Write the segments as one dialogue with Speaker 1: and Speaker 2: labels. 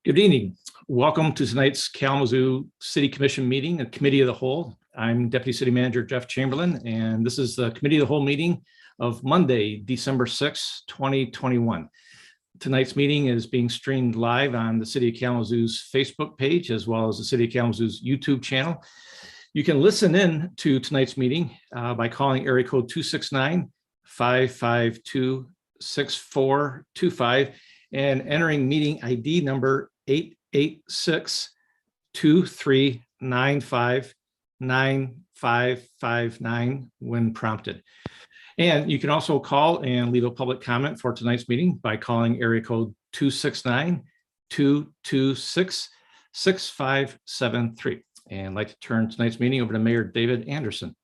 Speaker 1: Good evening. Welcome to tonight's Kalamazoo City Commission meeting, a committee of the whole. I'm Deputy City Manager Jeff Chamberlain, and this is the committee of the whole meeting of Monday, December 6, 2021. Tonight's meeting is being streamed live on the City of Kalamazoo's Facebook page, as well as the City of Kalamazoo's YouTube channel. You can listen in to tonight's meeting by calling area code 269-552-6425 and entering meeting ID number 886-2395-9559 when prompted. And you can also call and leave a public comment for tonight's meeting by calling area code 269-226-6573. And I'd like to turn tonight's meeting over to Mayor David Anderson.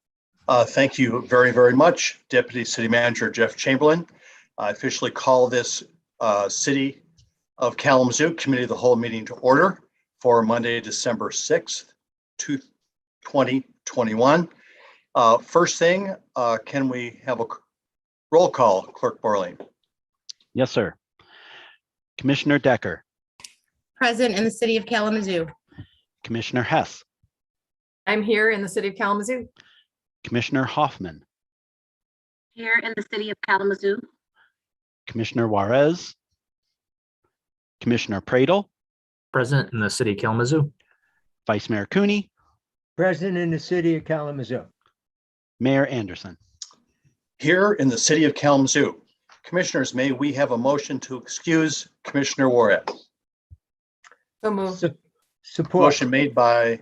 Speaker 2: Thank you very, very much, Deputy City Manager Jeff Chamberlain. I officially call this City of Kalamazoo Committee of the Whole meeting to order for Monday, December 6th, 2021. First thing, can we have a roll call, Clerk Borling?
Speaker 3: Yes, sir. Commissioner Decker.
Speaker 4: Present in the City of Kalamazoo.
Speaker 3: Commissioner Hess.
Speaker 5: I'm here in the City of Kalamazoo.
Speaker 3: Commissioner Hoffman.
Speaker 6: Here in the City of Kalamazoo.
Speaker 3: Commissioner Juarez. Commissioner Pradle.
Speaker 7: Present in the City of Kalamazoo.
Speaker 3: Vice Mayor Cooney.
Speaker 8: Present in the City of Kalamazoo.
Speaker 3: Mayor Anderson.
Speaker 2: Here in the City of Kalamazoo. Commissioners, may we have a motion to excuse Commissioner Juarez?
Speaker 5: So moved.
Speaker 8: Support.
Speaker 2: Motion made by,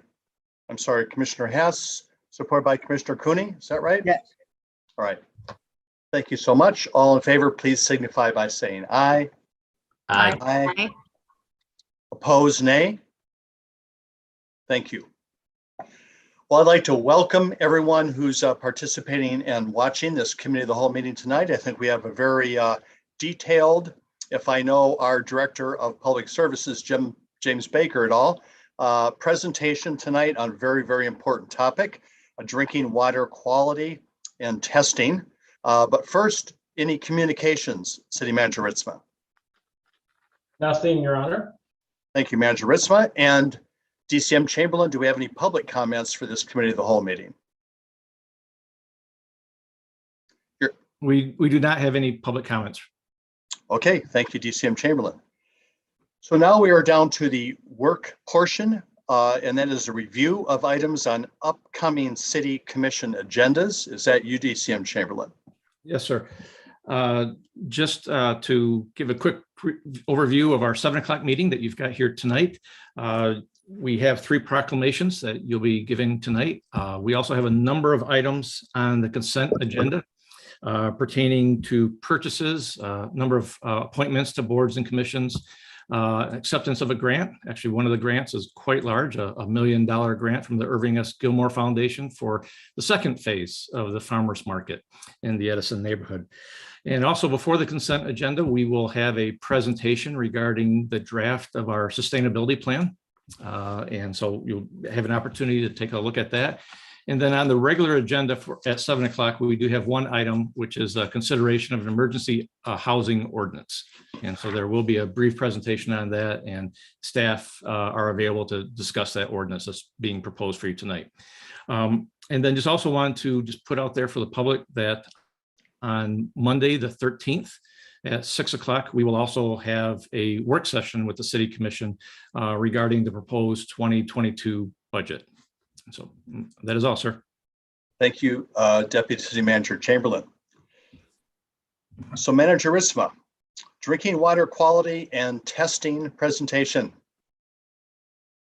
Speaker 2: Commissioner Hess, supported by Commissioner Cooney. Is that right?
Speaker 8: Yes.
Speaker 2: All right. Thank you so much. All in favor, please signify by saying aye.
Speaker 7: Aye.
Speaker 2: Aye. Opposed, nay. Thank you. Well, I'd like to welcome everyone who's participating and watching this Committee of the Whole meeting tonight. I think we have a very detailed, if I know our Director of Public Services, James Baker et al., presentation tonight on a very, very important topic, drinking water quality and testing. But first, any communications, City Manager Ritzma?
Speaker 9: Nothing, Your Honor.
Speaker 2: Thank you, Manager Ritzma. And DCM Chamberlain, do we have any public comments for this Committee of the Whole meeting?
Speaker 1: We do not have any public comments.
Speaker 2: Okay, thank you, DCM Chamberlain. So now we are down to the work portion, and that is a review of items on upcoming City Commission agendas. Is that you, DCM Chamberlain?
Speaker 1: Yes, sir. Just to give a quick overview of our 7 o'clock meeting that you've got here tonight. We have 3 proclamations that you'll be giving tonight. We also have a number of items on the consent agenda pertaining to purchases, number of appointments to boards and commissions, acceptance of a grant. Actually, one of the grants is quite large, a $1 million grant from the Irving S. Gilmore Foundation for the 2nd phase of the farmers market in the Edison neighborhood. And also before the consent agenda, we will have a presentation regarding the draft of our sustainability plan. And so you'll have an opportunity to take a look at that. And then on the regular agenda at 7 o'clock, we do have one item, which is a consideration of an emergency housing ordinance. And so there will be a brief presentation on that, and staff are available to discuss that ordinance that's being proposed for you tonight. And then just also want to just put out there for the public that on Monday, the 13th, at 6 o'clock, we will also have a work session with the City Commission regarding the proposed 2022 budget. So that is all, sir.
Speaker 2: Thank you, Deputy City Manager Chamberlain. So Manager Ritzma, drinking water quality and testing presentation.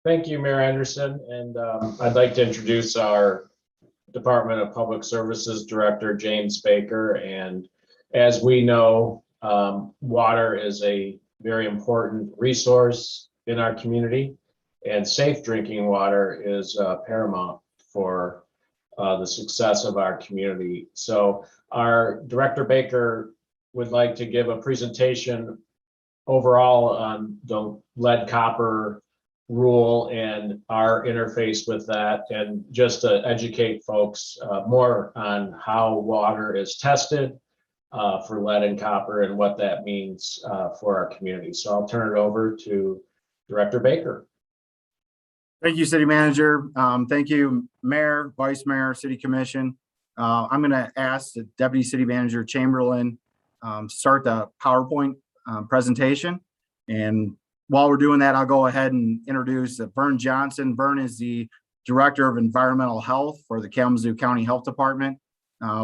Speaker 9: Thank you, Mayor Anderson. And I'd like to introduce our Department of Public Services Director, James Baker. And as we know, water is a very important resource in our community, and safe drinking water is paramount for the success of our community. So our Director Baker would like to give a presentation overall on the lead copper rule and our interface with that, and just to educate folks more on how water is tested for lead and copper and what that means for our community. So I'll turn it over to Director Baker.
Speaker 10: Thank you, City Manager. Thank you, Mayor, Vice Mayor, City Commission. I'm going to ask the Deputy City Manager Chamberlain start the PowerPoint presentation. And while we're doing that, I'll go ahead and introduce Vern Johnson. Vern is the Director of Environmental Health for the Kalamazoo County Health Department.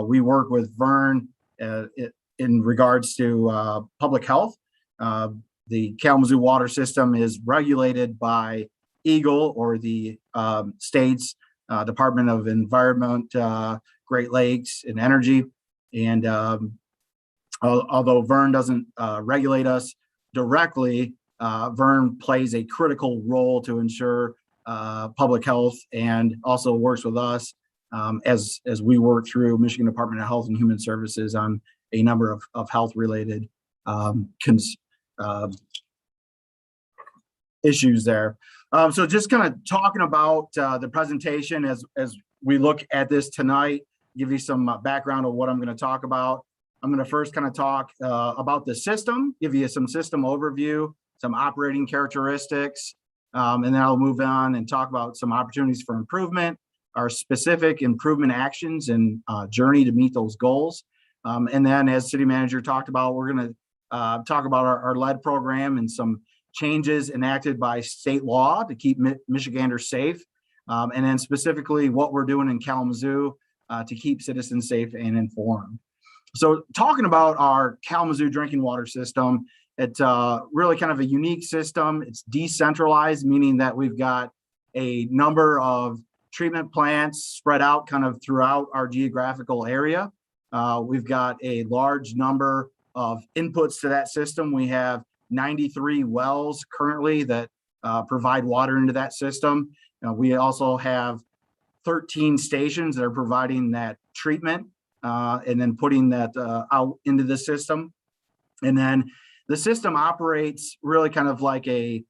Speaker 10: We work with Vern in regards to public health. The Kalamazoo water system is regulated by EGLE, or the state's Department of Environment, Great Lakes and Energy. And although Vern doesn't regulate us directly, Vern plays a critical role to ensure public health, and also works with us as we work through Michigan Department of Health and Human Services on a number of health related issues there. So just kind of talking about the presentation as we look at this tonight, give you some background of what I'm going to talk about. I'm going to first kind of talk about the system, give you some system overview, some operating characteristics, and then I'll move on and talk about some opportunities for improvement, our specific improvement actions and journey to meet those goals. And then, as City Manager talked about, we're going to talk about our lead program and some changes enacted by state law to keep Michiganders safe. And then specifically what we're doing in Kalamazoo to keep citizens safe and informed. So talking about our Kalamazoo drinking water system, it's really kind of a unique system. It's decentralized, meaning that we've got a number of treatment plants spread out kind of throughout our geographical area. We've got a large number of inputs to that system. We have 93 wells currently that provide water into that system. We also have 13 stations that are providing that treatment and then putting that out into the system. And then the system operates really kind of like a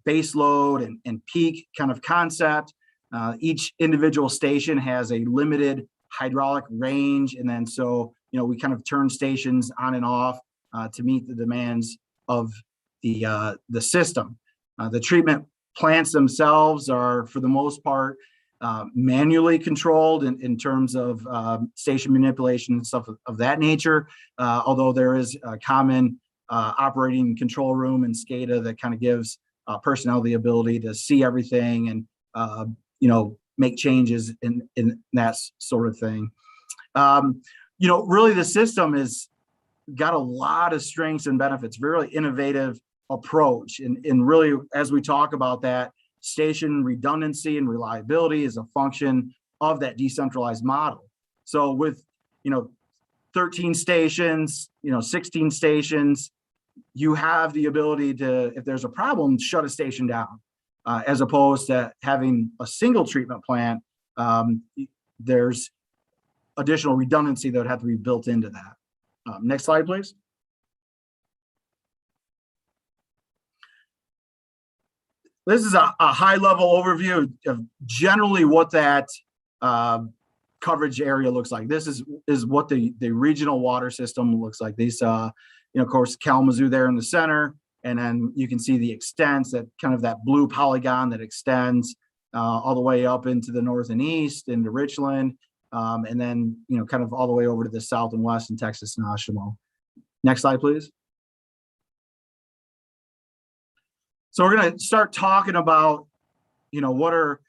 Speaker 10: base load and peak kind of concept. Each individual station has a limited hydraulic range. And then so, we kind of turn stations on and off to meet the demands of the system. The treatment plants themselves are, for the most part, manually controlled in terms of station manipulation and stuff of that nature. Although there is a common operating control room and SCADA that kind of gives personnel the ability to see everything and make changes in that sort of thing. Really the system is got a lot of strengths and benefits, very innovative approach. And really, as we talk about that, station redundancy and reliability is a function of that decentralized model. So with, 13 stations, 16 stations, you have the ability to, if there's a problem, shut a station down, as opposed to having a single treatment plant. There's additional redundancy that would have to be built into that. Next slide, please. This is a high-level overview of generally what that coverage area looks like. This is what the regional water system looks like. These, of course, Kalamazoo there in the center, and then you can see the extents, that kind of that blue polygon that extends all the way up into the north and east into Richland, and then kind of all the way over to the south and west in Texas and Oshawa. Next slide, please. So we're going to start talking about, what are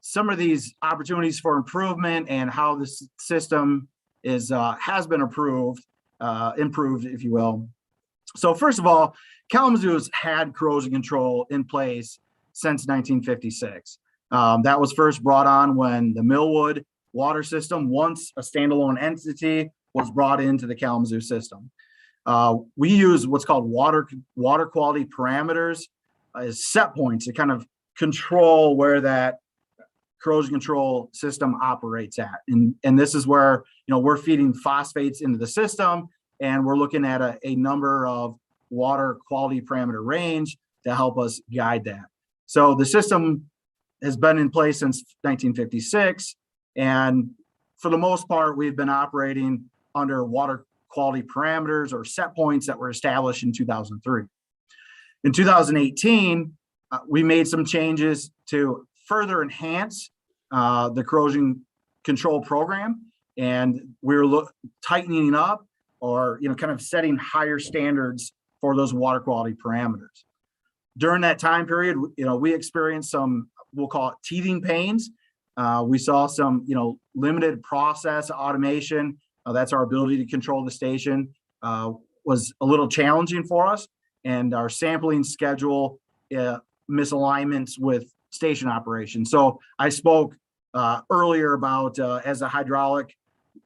Speaker 10: some of these opportunities for improvement and how this system has been improved, if you will. So first of all, Kalamazoo has had corrosion control in place since 1956. That was first brought on when the Millwood water system, once a standalone entity, was brought into the Kalamazoo system. We use what's called water quality parameters as set points to kind of control where that corrosion control system operates at. And this is where, we're feeding phosphates into the system, and we're looking at a number of water quality parameter range to help us guide that. So the system has been in place since 1956. And for the most part, we've been operating under water quality parameters or set points that were established in 2003. In 2018, we made some changes to further enhance the corrosion control program, and we're tightening up, or kind of setting higher standards for those water quality parameters. During that time period, we experienced some, we'll call it teething pains. We saw some, limited process automation. That's our ability to control the station, was a little challenging for us, and our sampling schedule misalignments with station operation. So I spoke earlier about as a hydraulic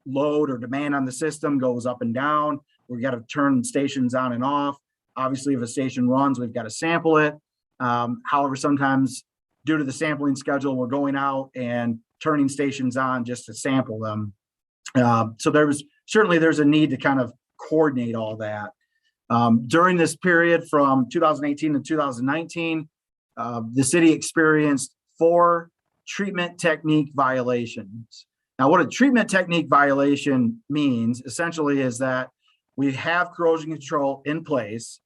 Speaker 10: load or demand on the system goes up and down, we got to turn stations on and off. Obviously, if a station runs, we've got to sample it. However, sometimes due to the sampling schedule, we're going out and turning stations on just to sample them. So there's a need to kind of coordinate all that. During this period from 2018 to 2019, the city experienced 4 treatment technique violations. Now, what a treatment technique violation means essentially is that we have corrosion control in place.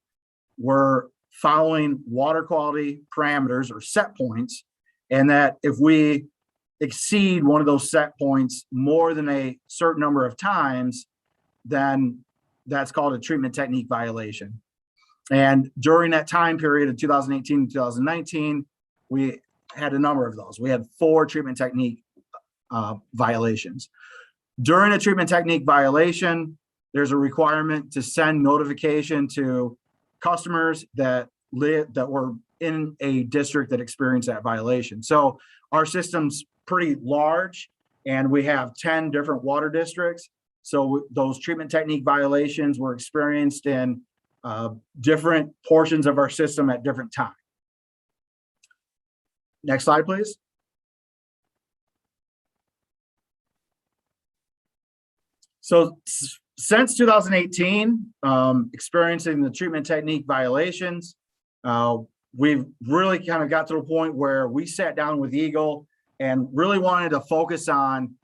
Speaker 10: We're following water quality parameters or set points, and that if we exceed one of those set points more than a certain number of times, then that's called a treatment technique violation. And during that time period of 2018 to 2019, we had a number of those. We had 4 treatment technique violations. During a treatment technique violation, there's a requirement to send notification to customers that were in a district that experienced that violation. So our system's pretty large, and we have 10 different water districts. So those treatment technique violations were experienced in different portions of our system at different times. Next slide, please. So since 2018, experiencing the treatment technique violations, we've really kind of got to the point where we sat down with Eagle and really wanted to focus on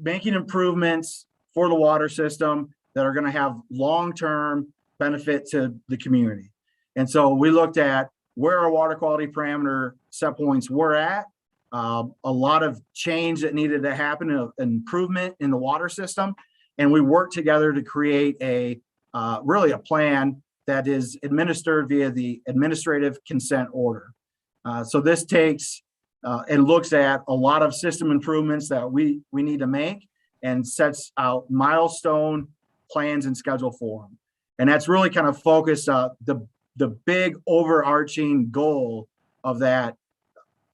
Speaker 10: making improvements for the water system that are going to have long-term benefit to the community. And so we looked at where our water quality parameter set points were at, a lot of change that needed to happen, an improvement in the water system. And we worked together to create really a plan that is administered via the administrative consent order. So this takes and looks at a lot of system improvements that we need to make, and sets out milestone plans and schedule for them. And that's really kind of focused the big overarching goal of that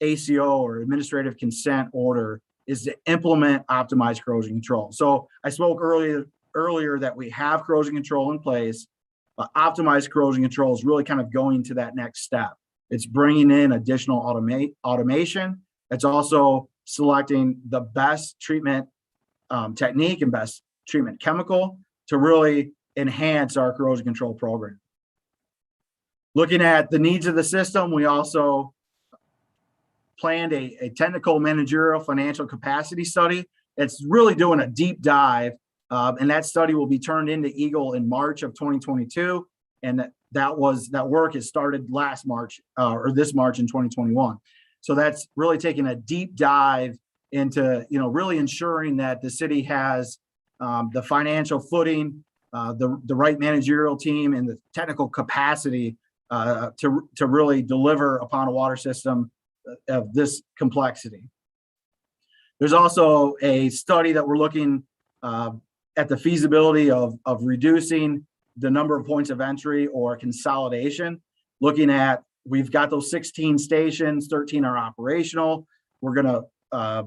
Speaker 10: ACO or administrative consent order is to implement optimized corrosion control. So I spoke earlier that we have corrosion control in place. Optimized corrosion control is really kind of going to that next step. It's bringing in additional automation. It's also selecting the best treatment technique and best treatment chemical to really enhance our corrosion control program. Looking at the needs of the system, we also planned a technical, managerial, financial capacity study. It's really doing a deep dive, and that study will be turned into Eagle in March of 2022. And that work has started last March or this March in 2021. So that's really taking a deep dive into, really ensuring that the city has the financial footing, the right managerial team, and the technical capacity to really deliver upon a water system of this complexity. There's also a study that we're looking at the feasibility of reducing the number of points of entry or consolidation. Looking at, we've got those 16 stations, 13 are operational. We're going to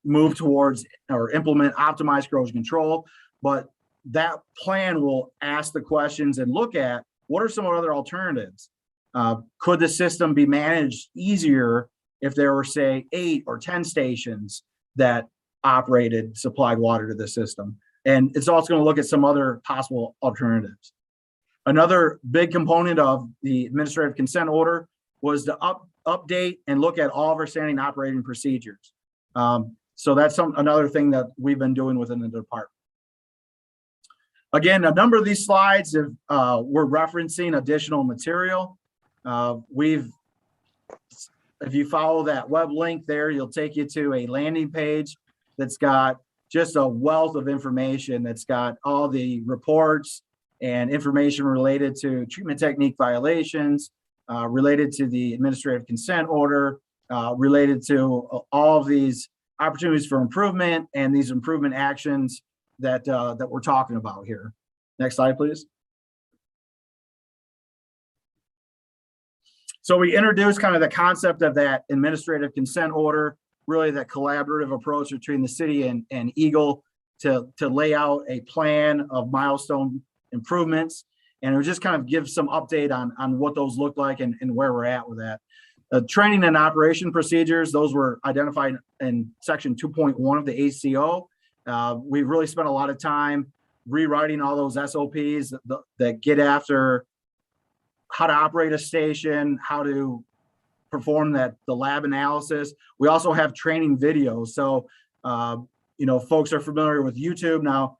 Speaker 10: move towards or implement optimized corrosion control, but that plan will ask the questions and look at what are some other alternatives. Could the system be managed easier if there were, say, 8 or 10 stations that supplied water to the system? And it's also going to look at some other possible alternatives. Another big component of the administrative consent order was to update and look at all of our standing operating procedures. So that's another thing that we've been doing within the department. Again, a number of these slides we're referencing additional material. If you follow that web link there, you'll take you to a landing page that's got just a wealth of information, that's got all the reports and information related to treatment technique violations, related to the administrative consent order, related to all of these opportunities for improvement and these improvement actions that we're talking about here. Next slide, please. So we introduced kind of the concept of that administrative consent order, really that collaborative approach between the city and Eagle to lay out a plan of milestone improvements. And it would just kind of give some update on what those look like and where we're at with that. Training and operation procedures, those were identified in section 2.1 of the ACO. We've really spent a lot of time rewriting all those SOPs that get after how to operate a station, how to perform the lab analysis. We also have training videos. So, folks are familiar with YouTube. Now,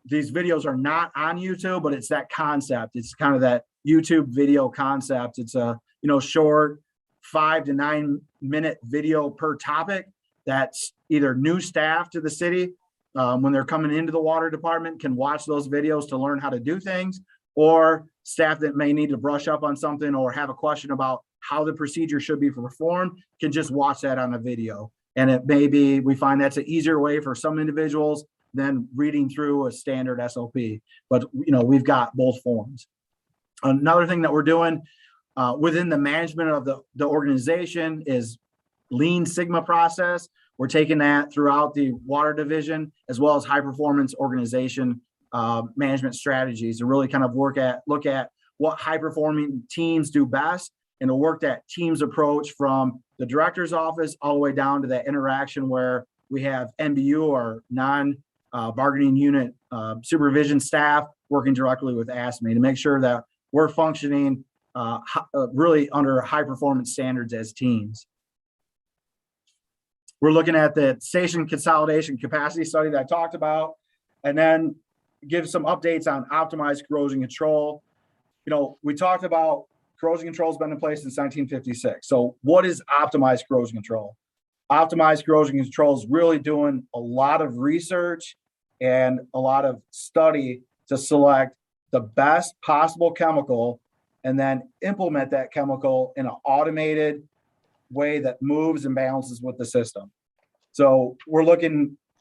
Speaker 10: these videos are not on YouTube, but it's that concept. It's kind of that YouTube video concept. It's a, short 5 to 9 minute video per topic that's either new staff to the city when they're coming into the water department can watch those videos to learn how to do things, or staff that may need to brush up on something or have a question about how the procedure should be performed can just watch that on a video. And it may be, we find that's an easier way for some individuals than reading through a standard SOP. But, we've got both forms. Another thing that we're doing within the management of the organization is Lean Sigma process. We're taking that throughout the water division as well as high performance organization management strategies to really kind of look at what high performing teams do best, and to work that team's approach from the director's office all the way down to that interaction where we have NBU or non-bargaining unit supervision staff working directly with ASME to make sure that we're functioning really under high performance standards as teams. We're looking at the station consolidation capacity study that I talked about, and then give some updates on optimized corrosion control. We talked about corrosion control has been in place since 1956. So what is optimized corrosion control? Optimized corrosion control is really doing a lot of research and a lot of study to select the best possible chemical and then implement that chemical in an automated way that moves and balances with the system. So we're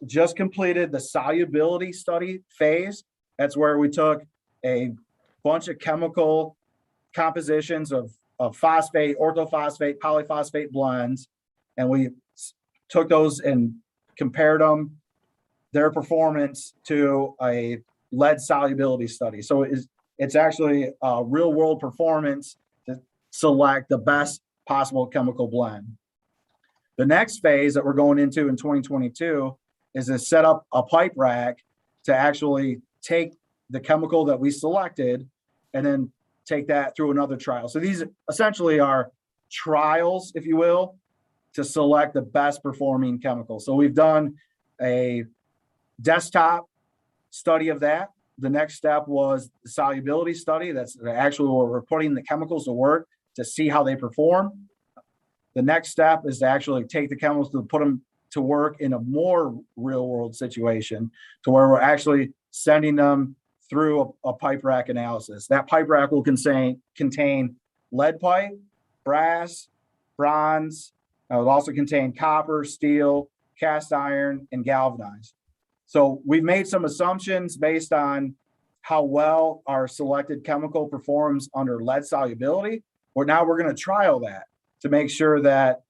Speaker 10: just completed the solubility study phase. That's where we took a bunch of chemical compositions of phosphate, orthophosphate, polyphosphate blends, and we took those and compared their performance to a lead solubility study. So it's actually a real world performance to select the best possible chemical blend. The next phase that we're going into in 2022 is to set up a pipe rack to actually take the chemical that we selected and then take that through another trial. So these essentially are trials, if you will, to select the best performing chemical. So we've done a desktop study of that. The next step was the solubility study. That's actually where we're putting the chemicals to work to see how they perform. The next step is to actually take the chemicals to put them to work in a more real world situation to where we're actually sending them through a pipe rack analysis. That pipe rack will contain lead pipe, brass, bronze. It will also contain copper, steel, cast iron, and galvanized. So we've made some assumptions based on how well our selected chemical performs under lead solubility. Now we're going to trial that to make sure that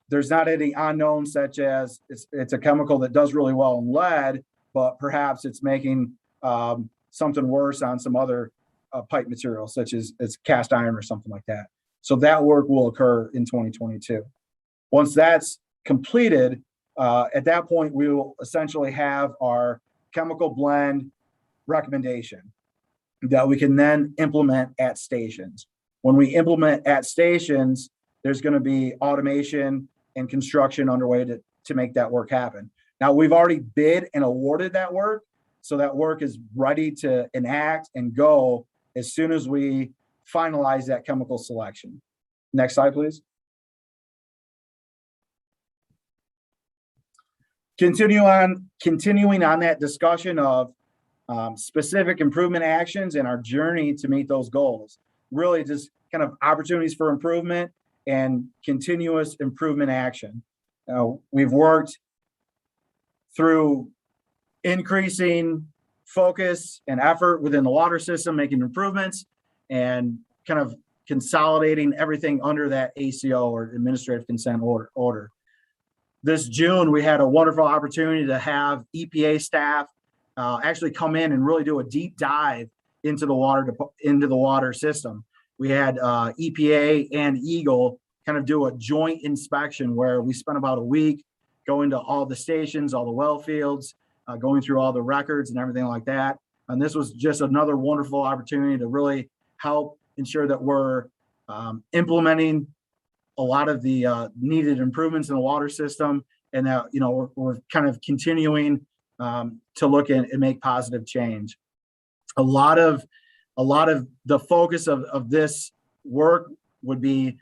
Speaker 10: there's not any unknowns, such as it's a chemical that does really well in lead, but perhaps it's making something worse on some other pipe material, such as cast iron or something like that. So that work will occur in 2022. Once that's completed, at that point, we will essentially have our chemical blend recommendation that we can then implement at stations. When we implement at stations, there's going to be automation and construction underway to make that work happen. Now, we've already bid and awarded that work, so that work is ready to enact and go as soon as we finalize that chemical selection. Next slide, please. Continuing on that discussion of specific improvement actions and our journey to meet those goals. Really just kind of opportunities for improvement and continuous improvement action. We've worked through increasing focus and effort within the water system, making improvements, and kind of consolidating everything under that ACO, or administrative consent order. This June, we had a wonderful opportunity to have EPA staff actually come in and really do a deep dive into the water system. We had EPA and Eagle kind of do a joint inspection where we spent about a week going to all the stations, all the well fields, going through all the records and everything like that. And this was just another wonderful opportunity to really help ensure that we're implementing a lot of the needed improvements in the water system, and that we're kind of continuing to look and make positive change. A lot of the focus of this work would be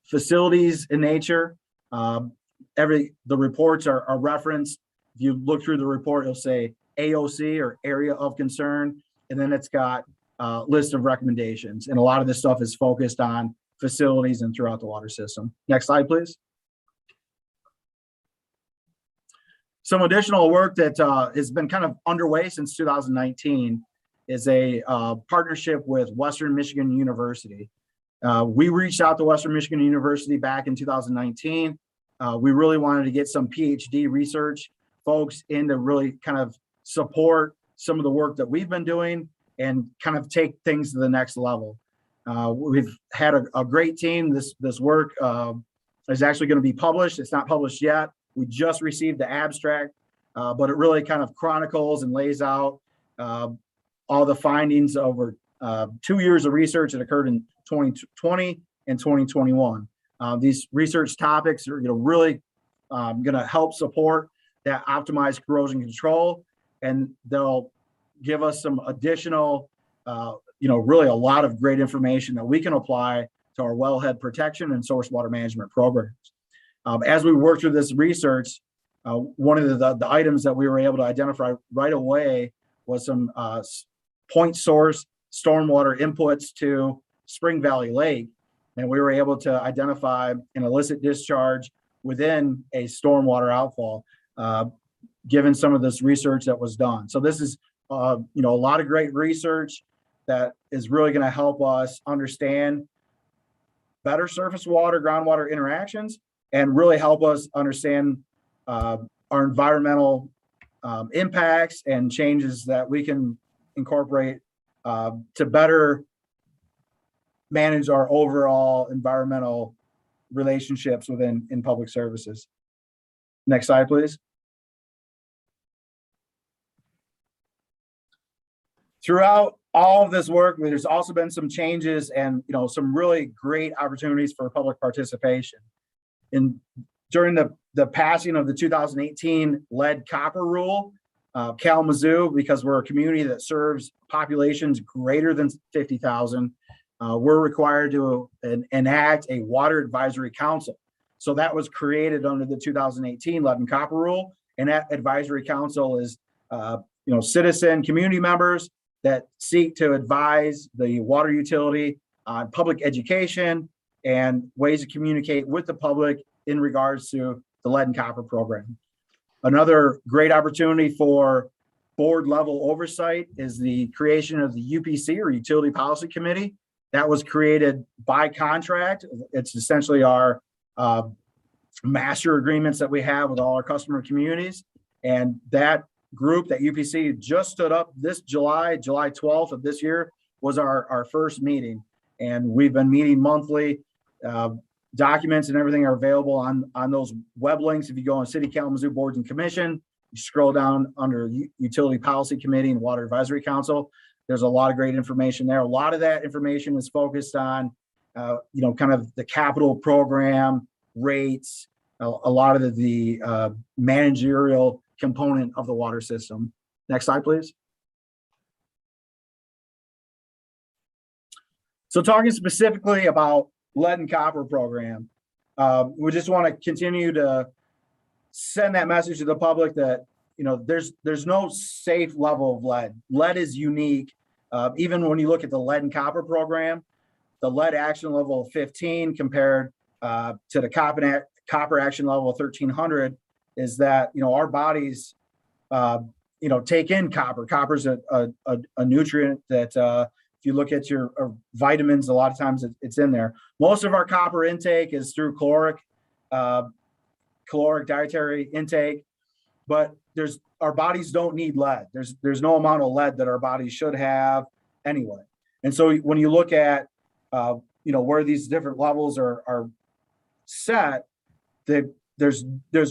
Speaker 10: facilities in nature. The reports are referenced. If you look through the report, it'll say AOC, or area of concern, and then it's got a list of recommendations. And a lot of this stuff is focused on facilities and throughout the water system. Next slide, please. Some additional work that has been kind of underway since 2019 is a partnership with Western Michigan University. We reached out to Western Michigan University back in 2019. We really wanted to get some PhD research folks in to really kind of support some of the work that we've been doing and kind of take things to the next level. We've had a great team. This work is actually going to be published. It's not published yet. We just received the abstract, but it really kind of chronicles and lays out all the findings over 2 years of research that occurred in 2020 and 2021. These research topics are really going to help support that optimized corrosion control, and they'll give us some additional, really a lot of great information that we can apply to our wellhead protection and source water management programs. As we work through this research, one of the items that we were able to identify right away was some point source stormwater inputs to Spring Valley Lake. And we were able to identify an illicit discharge within a stormwater outfall, given some of this research that was done. So this is, a lot of great research that is really going to help us understand better surface water, groundwater interactions, and really help us understand our environmental impacts and changes that we can incorporate to better manage our overall environmental relationships in public services. Next slide, please. Throughout all of this work, there's also been some changes and some really great opportunities for public participation. During the passing of the 2018 lead copper rule, Kalamazoo, because we're a community that serves populations greater than 50,000, we're required to enact a water advisory council. So that was created under the 2018 lead and copper rule, and that advisory council is citizen community members that seek to advise the water utility on public education and ways to communicate with the public in regards to the lead and copper program. Another great opportunity for board level oversight is the creation of the UPC, or Utility Policy Committee. That was created by contract. It's essentially our master agreements that we have with all our customer communities. And that group, that UPC, just stood up this July 12th of this year was our first meeting. And we've been meeting monthly. Documents and everything are available on those web links. If you go on City Kalamazoo Boards and Commission, you scroll down under Utility Policy Committee and Water Advisory Council. There's a lot of great information there. A lot of that information is focused on, kind of the capital program, rates, a lot of the managerial component of the water system. Next slide, please. So talking specifically about lead and copper program, we just want to continue to send that message to the public that, you know, there's no safe level of lead. Lead is unique. Even when you look at the lead and copper program, the lead action level of 15 compared to the copper action level of 1300 is that, you know, our bodies, you know, take in copper. Copper is a nutrient that if you look at your vitamins, a lot of times it's in there. Most of our copper intake is through caloric dietary intake, but our bodies don't need lead. There's no amount of lead that our bodies should have anyway. And so when you look at you know, where these different levels are set, there's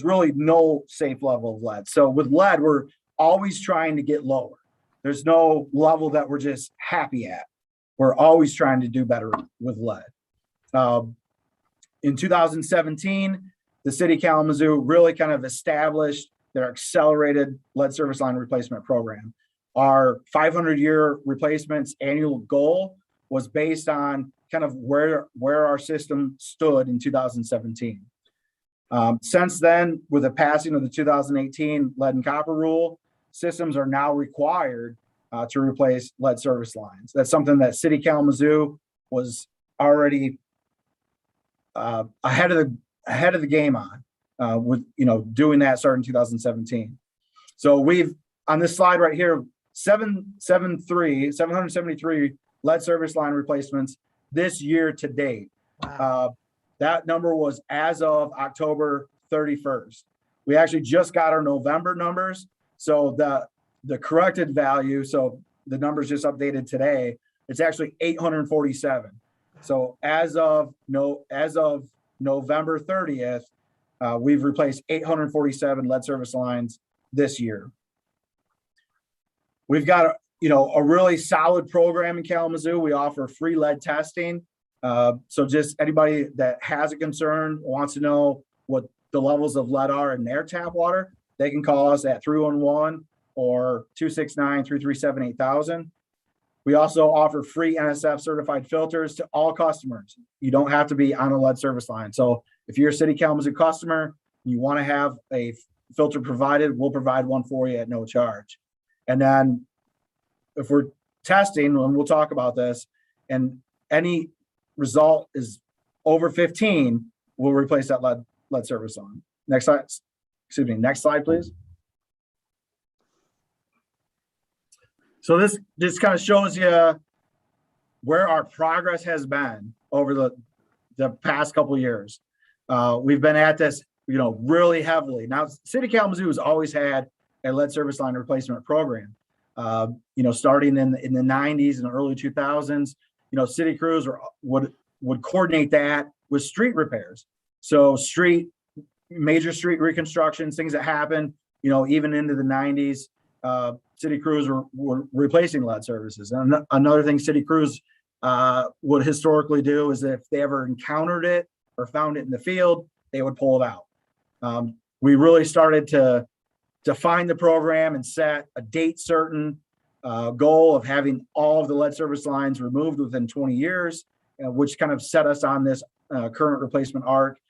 Speaker 10: really no safe level of lead. So with lead, we're always trying to get lower. There's no level that we're just happy at. We're always trying to do better with lead. In 2017, the city of Kalamazoo really kind of established their accelerated lead service line replacement program. Our 500-year replacements annual goal was based on kind of where our system stood in 2017. Since then, with the passing of the 2018 lead and copper rule, systems are now required to replace lead service lines. That's something that City Kalamazoo was already ahead of the game on with, you know, doing that starting 2017. So we've on this slide right here 773 lead service line replacements this year to date.
Speaker 8: Wow.
Speaker 10: That number was as of October 31st. We actually just got our November numbers. So the corrected value, so the numbers just updated today, it's actually 847. So as of November 30th, we've replaced 847 lead service lines this year. We've got, you know, a really solid program in Kalamazoo. We offer free lead testing. So just anybody that has a concern, wants to know what the levels of lead are in their tap water, they can call us at 311 or 269-337-8000. We also offer free NSF certified filters to all customers. You don't have to be on a lead service line. So if you're a City Kalamazoo customer, you want to have a filter provided, we'll provide one for you at no charge. And then if we're testing, and we'll talk about this, and any result is over 15, we'll replace that lead service line. Next slide. Excuse me. Next slide, please. So this just kind of shows you where our progress has been over the past couple of years. We've been at this, you know, really heavily. Now, City of Kalamazoo has always had a lead service line replacement program. You know, starting in the 90s and early 2000s, you know, city crews would coordinate that with street repairs. So major street reconstructions, things that happen, you know, even into the 90s, city crews were replacing lead services. And another thing city crews would historically do is that if they ever encountered it or found it in the field, they would pull it out. We really started to define the program and set a date certain goal of having all of the lead service lines removed within 20 years, which kind of set us on this current replacement arc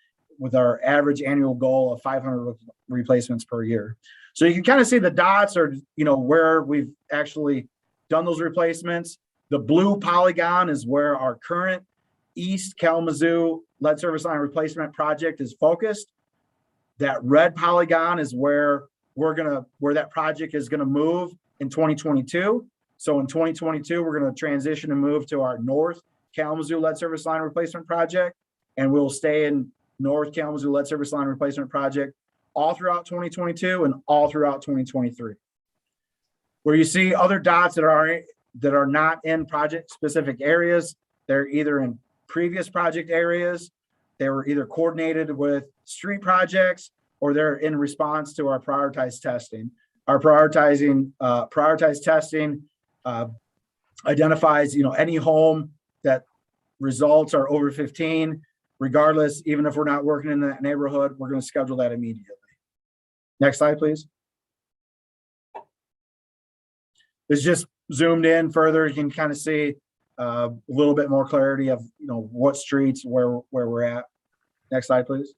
Speaker 10: with our average annual goal of 500 replacements per year. So you can kind of see the dots are, you know, where we've actually done those replacements. The blue polygon is where our current East Kalamazoo lead service line replacement project is focused. That red polygon is where that project is gonna move in 2022. So in 2022, we're gonna transition and move to our North Kalamazoo lead service line replacement project, and we'll stay in North Kalamazoo lead service line replacement project all throughout 2022 and all throughout 2023. Where you see other dots that are not in project specific areas, they're either in previous project areas, they were either coordinated with street projects, or they're in response to our prioritized testing. Our prioritized testing identifies, you know, any home that results are over 15, regardless, even if we're not working in that neighborhood, we're going to schedule that immediately. Next slide, please. This just zoomed in further. You can kind of see a little bit more clarity of, what streets, where we're at. Next slide, please.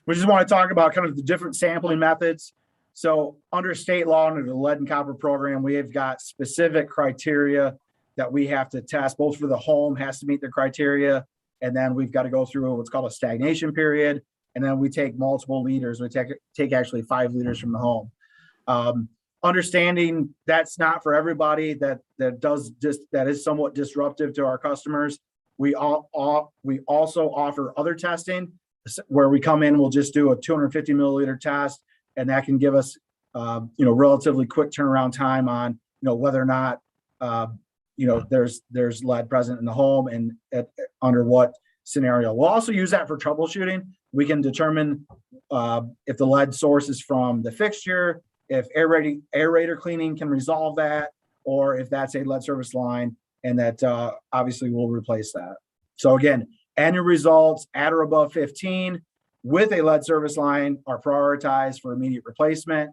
Speaker 10: We just want to talk about kind of the different sampling methods. So under state law, under the lead and copper program, we have got specific criteria that we have to test, both for the home has to meet the criteria. And then we've got to go through what's called a stagnation period. And then we take multiple liters. We take actually 5 liters from the home. Understanding that's not for everybody, that is somewhat disruptive to our customers. We also offer other testing where we come in, we'll just do a 250 milliliter test, and that can give us, relatively quick turnaround time on, whether or not, there's lead present in the home and under what scenario. We'll also use that for troubleshooting. We can determine if the lead source is from the fixture, if aerator cleaning can resolve that, or if that's a lead service line, and that obviously we'll replace that. So again, annual results at or above 15 with a lead service line are prioritized for immediate replacement.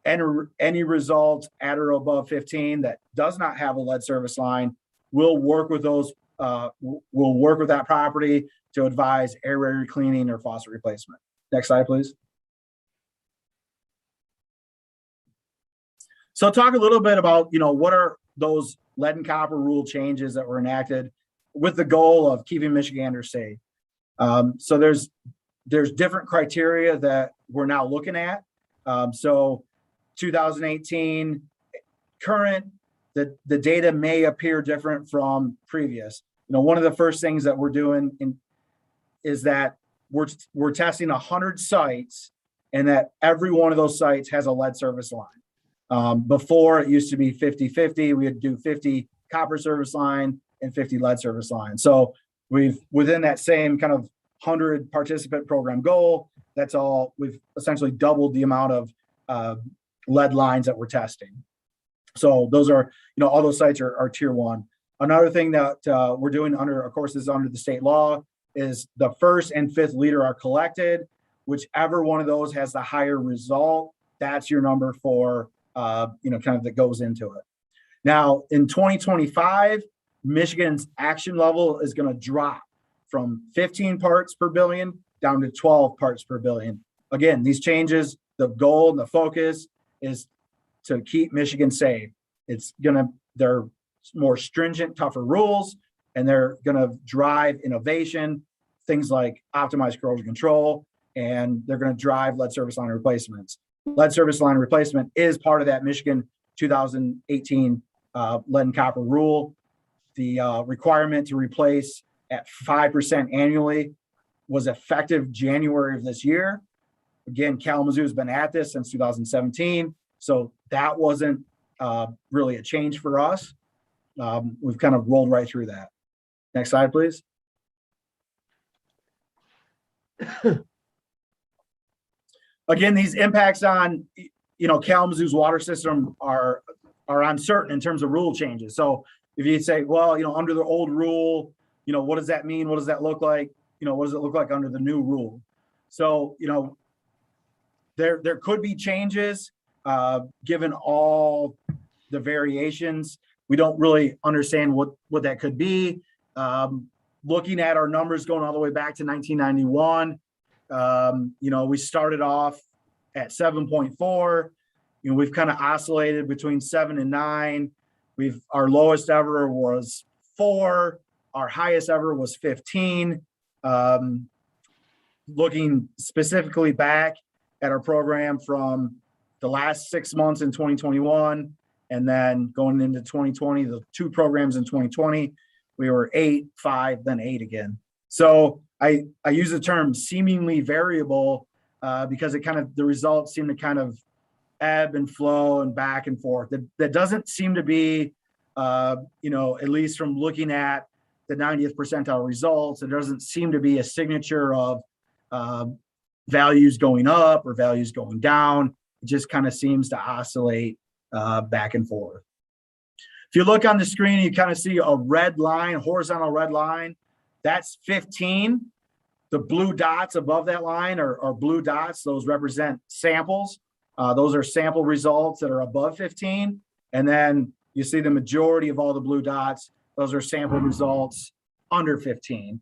Speaker 10: Any results at or above 15 that does not have a lead service line, we'll work with that property to advise aerator cleaning or faucet replacement. Next slide, please. So talk a little bit about, what are those lead and copper rule changes that were enacted with the goal of keeping Michiganders safe. So there's different criteria that we're now looking at. So 2018 current, the data may appear different from previous. One of the first things that we're doing is that we're testing 100 sites, and that every one of those sites has a lead service line. Before it used to be 50-50, we would do 50 copper service line and 50 lead service line. So we've, within that same kind of 100 participant program goal, we've essentially doubled the amount of lead lines that we're testing. So those are, all those sites are tier 1. Another thing that we're doing under the state law is the first and fifth liter are collected. Whichever one of those has the higher result, that's your number for, kind of that goes into it. Now in 2025, Michigan's action level is going to drop from 15 parts per billion down to 12 parts per billion. Again, these changes, the goal and the focus is to keep Michigan safe. They're more stringent, tougher rules, and they're going to drive innovation, things like optimized corrosion control, and they're going to drive lead service line replacements. Lead service line replacement is part of that Michigan 2018 lead and copper rule. The requirement to replace at 5% annually was effective January of this year. Again, Kalamazoo has been at this since 2017, so that wasn't really a change for us. We've kind of rolled right through that. Next slide, please. Again, these impacts on, Kalamazoo's water system are uncertain in terms of rule changes. So if you say, well, under the old rule, what does that mean? What does that look like? What does it look like under the new rule? So, there could be changes given all the variations. We don't really understand what that could be. Looking at our numbers going all the way back to 1991, we started off at 7.4. We've kind of oscillated between 7 and 9. Our lowest ever was 4. Our highest ever was 15. Looking specifically back at our program from the last 6 months in 2021, and then going into 2020, the 2 programs in 2020, we were 8, 5, then 8 again. So I use the term seemingly variable because the results seem to kind of ebb and flow and back and forth. That doesn't seem to be, at least from looking at the 90th percentile results, there doesn't seem to be a signature of values going up or values going down. It just kind of seems to oscillate back and forth. If you look on the screen, you kind of see a red line, horizontal red line. That's 15. The blue dots above that line are blue dots. Those represent samples. Those are sample results that are above 15. And then you see the majority of all the blue dots. Those are sample results under 15.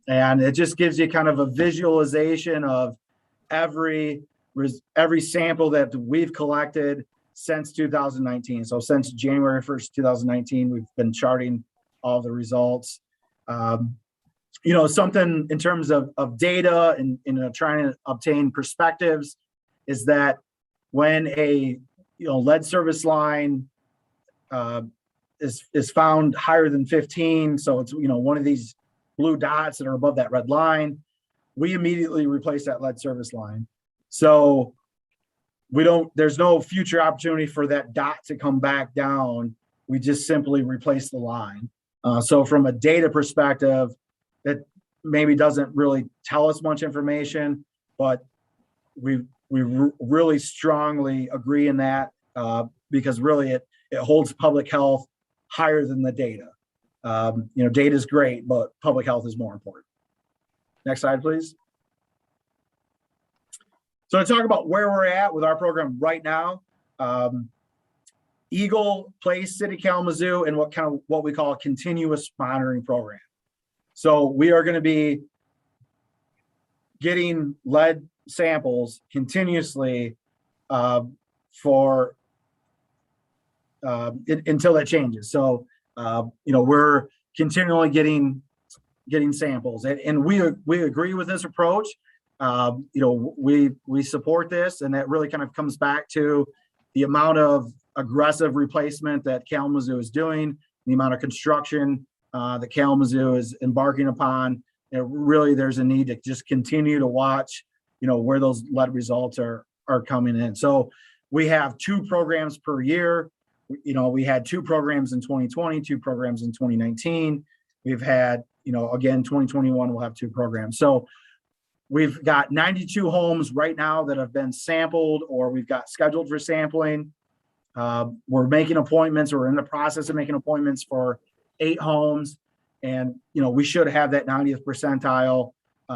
Speaker 10: And it just gives you kind of a visualization of every sample that we've collected since 2019. So since January 1st, 2019, we've been charting all the results. Something in terms of data and trying to obtain perspectives is that when a lead service line is found higher than 15, so it's one of these blue dots that are above that red line, we immediately replace that lead service line. So there's no future opportunity for that dot to come back down. We just simply replace the line. So from a data perspective, that maybe doesn't really tell us much information, but we really strongly agree in that because really it holds public health higher than the data. Data is great, but public health is more important. Next slide, please. So to talk about where we're at with our program right now, Eagle Place, City Kalamazoo, and what we call a continuous monitoring program. So we are going to be getting lead samples continuously until that changes. So we're continually getting samples, and we agree with this approach. We support this, and that really kind of comes back to the amount of aggressive replacement that Kalamazoo is doing, the amount of construction that Kalamazoo is embarking upon. Really, there's a need to just continue to watch, where those lead results are coming in. So we have 2 programs per year. We had 2 programs in 2020, 2 programs in 2019. We've had, again, 2021, we'll have 2 programs. So we've got 92 homes right now that have been sampled, or we've got scheduled for sampling. We're making appointments. We're in the process of making appointments for 8 homes. And, we should have that 90th percentile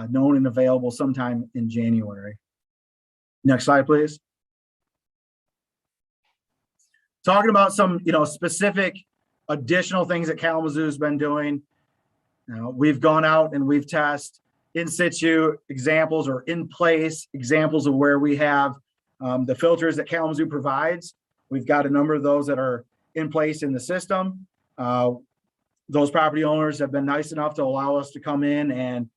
Speaker 10: known and available sometime in January. Next slide, please. Talking about some, specific additional things that Kalamazoo has been doing. We've gone out and we've tested in situ examples or in place examples of where we have the filters that Kalamazoo provides. We've got a number of those that are in place in the system. Those property owners have been nice enough to allow us to come in and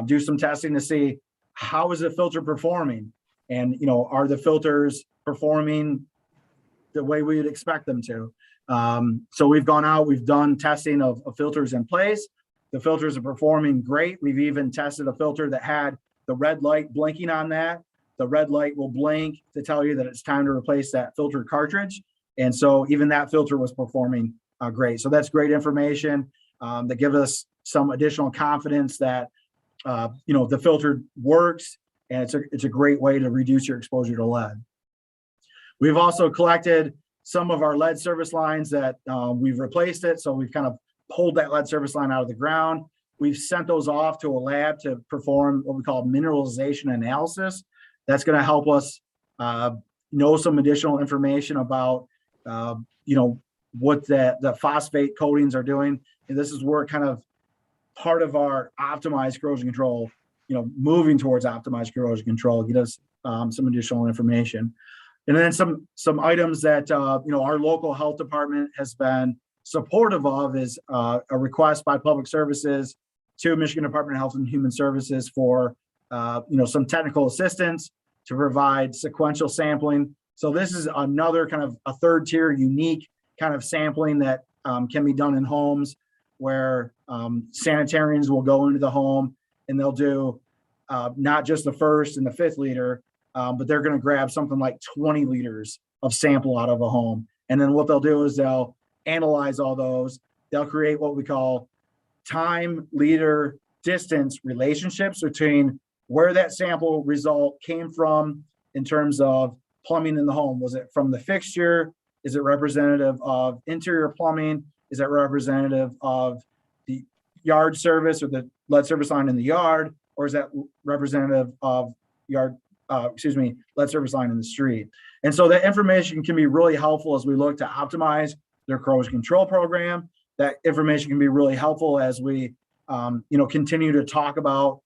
Speaker 10: do some testing to see how is the filter performing, and are the filters performing the way we would expect them to. So we've gone out, we've done testing of filters in place. The filters are performing great. We've even tested a filter that had the red light blinking on that. The red light will blink to tell you that it's time to replace that filter cartridge. And so even that filter was performing great. So that's great information that gives us some additional confidence that the filter works, and it's a great way to reduce your exposure to lead. We've also collected some of our lead service lines that we've replaced it. So we've kind of pulled that lead service line out of the ground. We've sent those off to a lab to perform what we call mineralization analysis. That's going to help us know some additional information about what the phosphate coatings are doing. And this is where kind of part of our optimized corrosion control, moving towards optimized corrosion control, get us some additional information. And then some items that our local health department has been supportive of is a request by Public Services to Michigan Department of Health and Human Services for some technical assistance to provide sequential sampling. So this is another kind of a 3rd tier unique kind of sampling that can be done in homes, where sanitarians will go into the home and they'll do not just the 1st and the 5th liter, but they're going to grab something like 20 liters of sample out of a home. And then what they'll do is they'll analyze all those. They'll create what we call time, liter, distance relationships between where that sample result came from in terms of plumbing in the home. Was it from the fixture? Is it representative of interior plumbing? Is that representative of the yard service or the lead service line in the yard? Or is that representative of yard lead service line in the street. And so that information can be really helpful as we look to optimize their corrosion control program. That information can be really helpful as we, continue to talk about,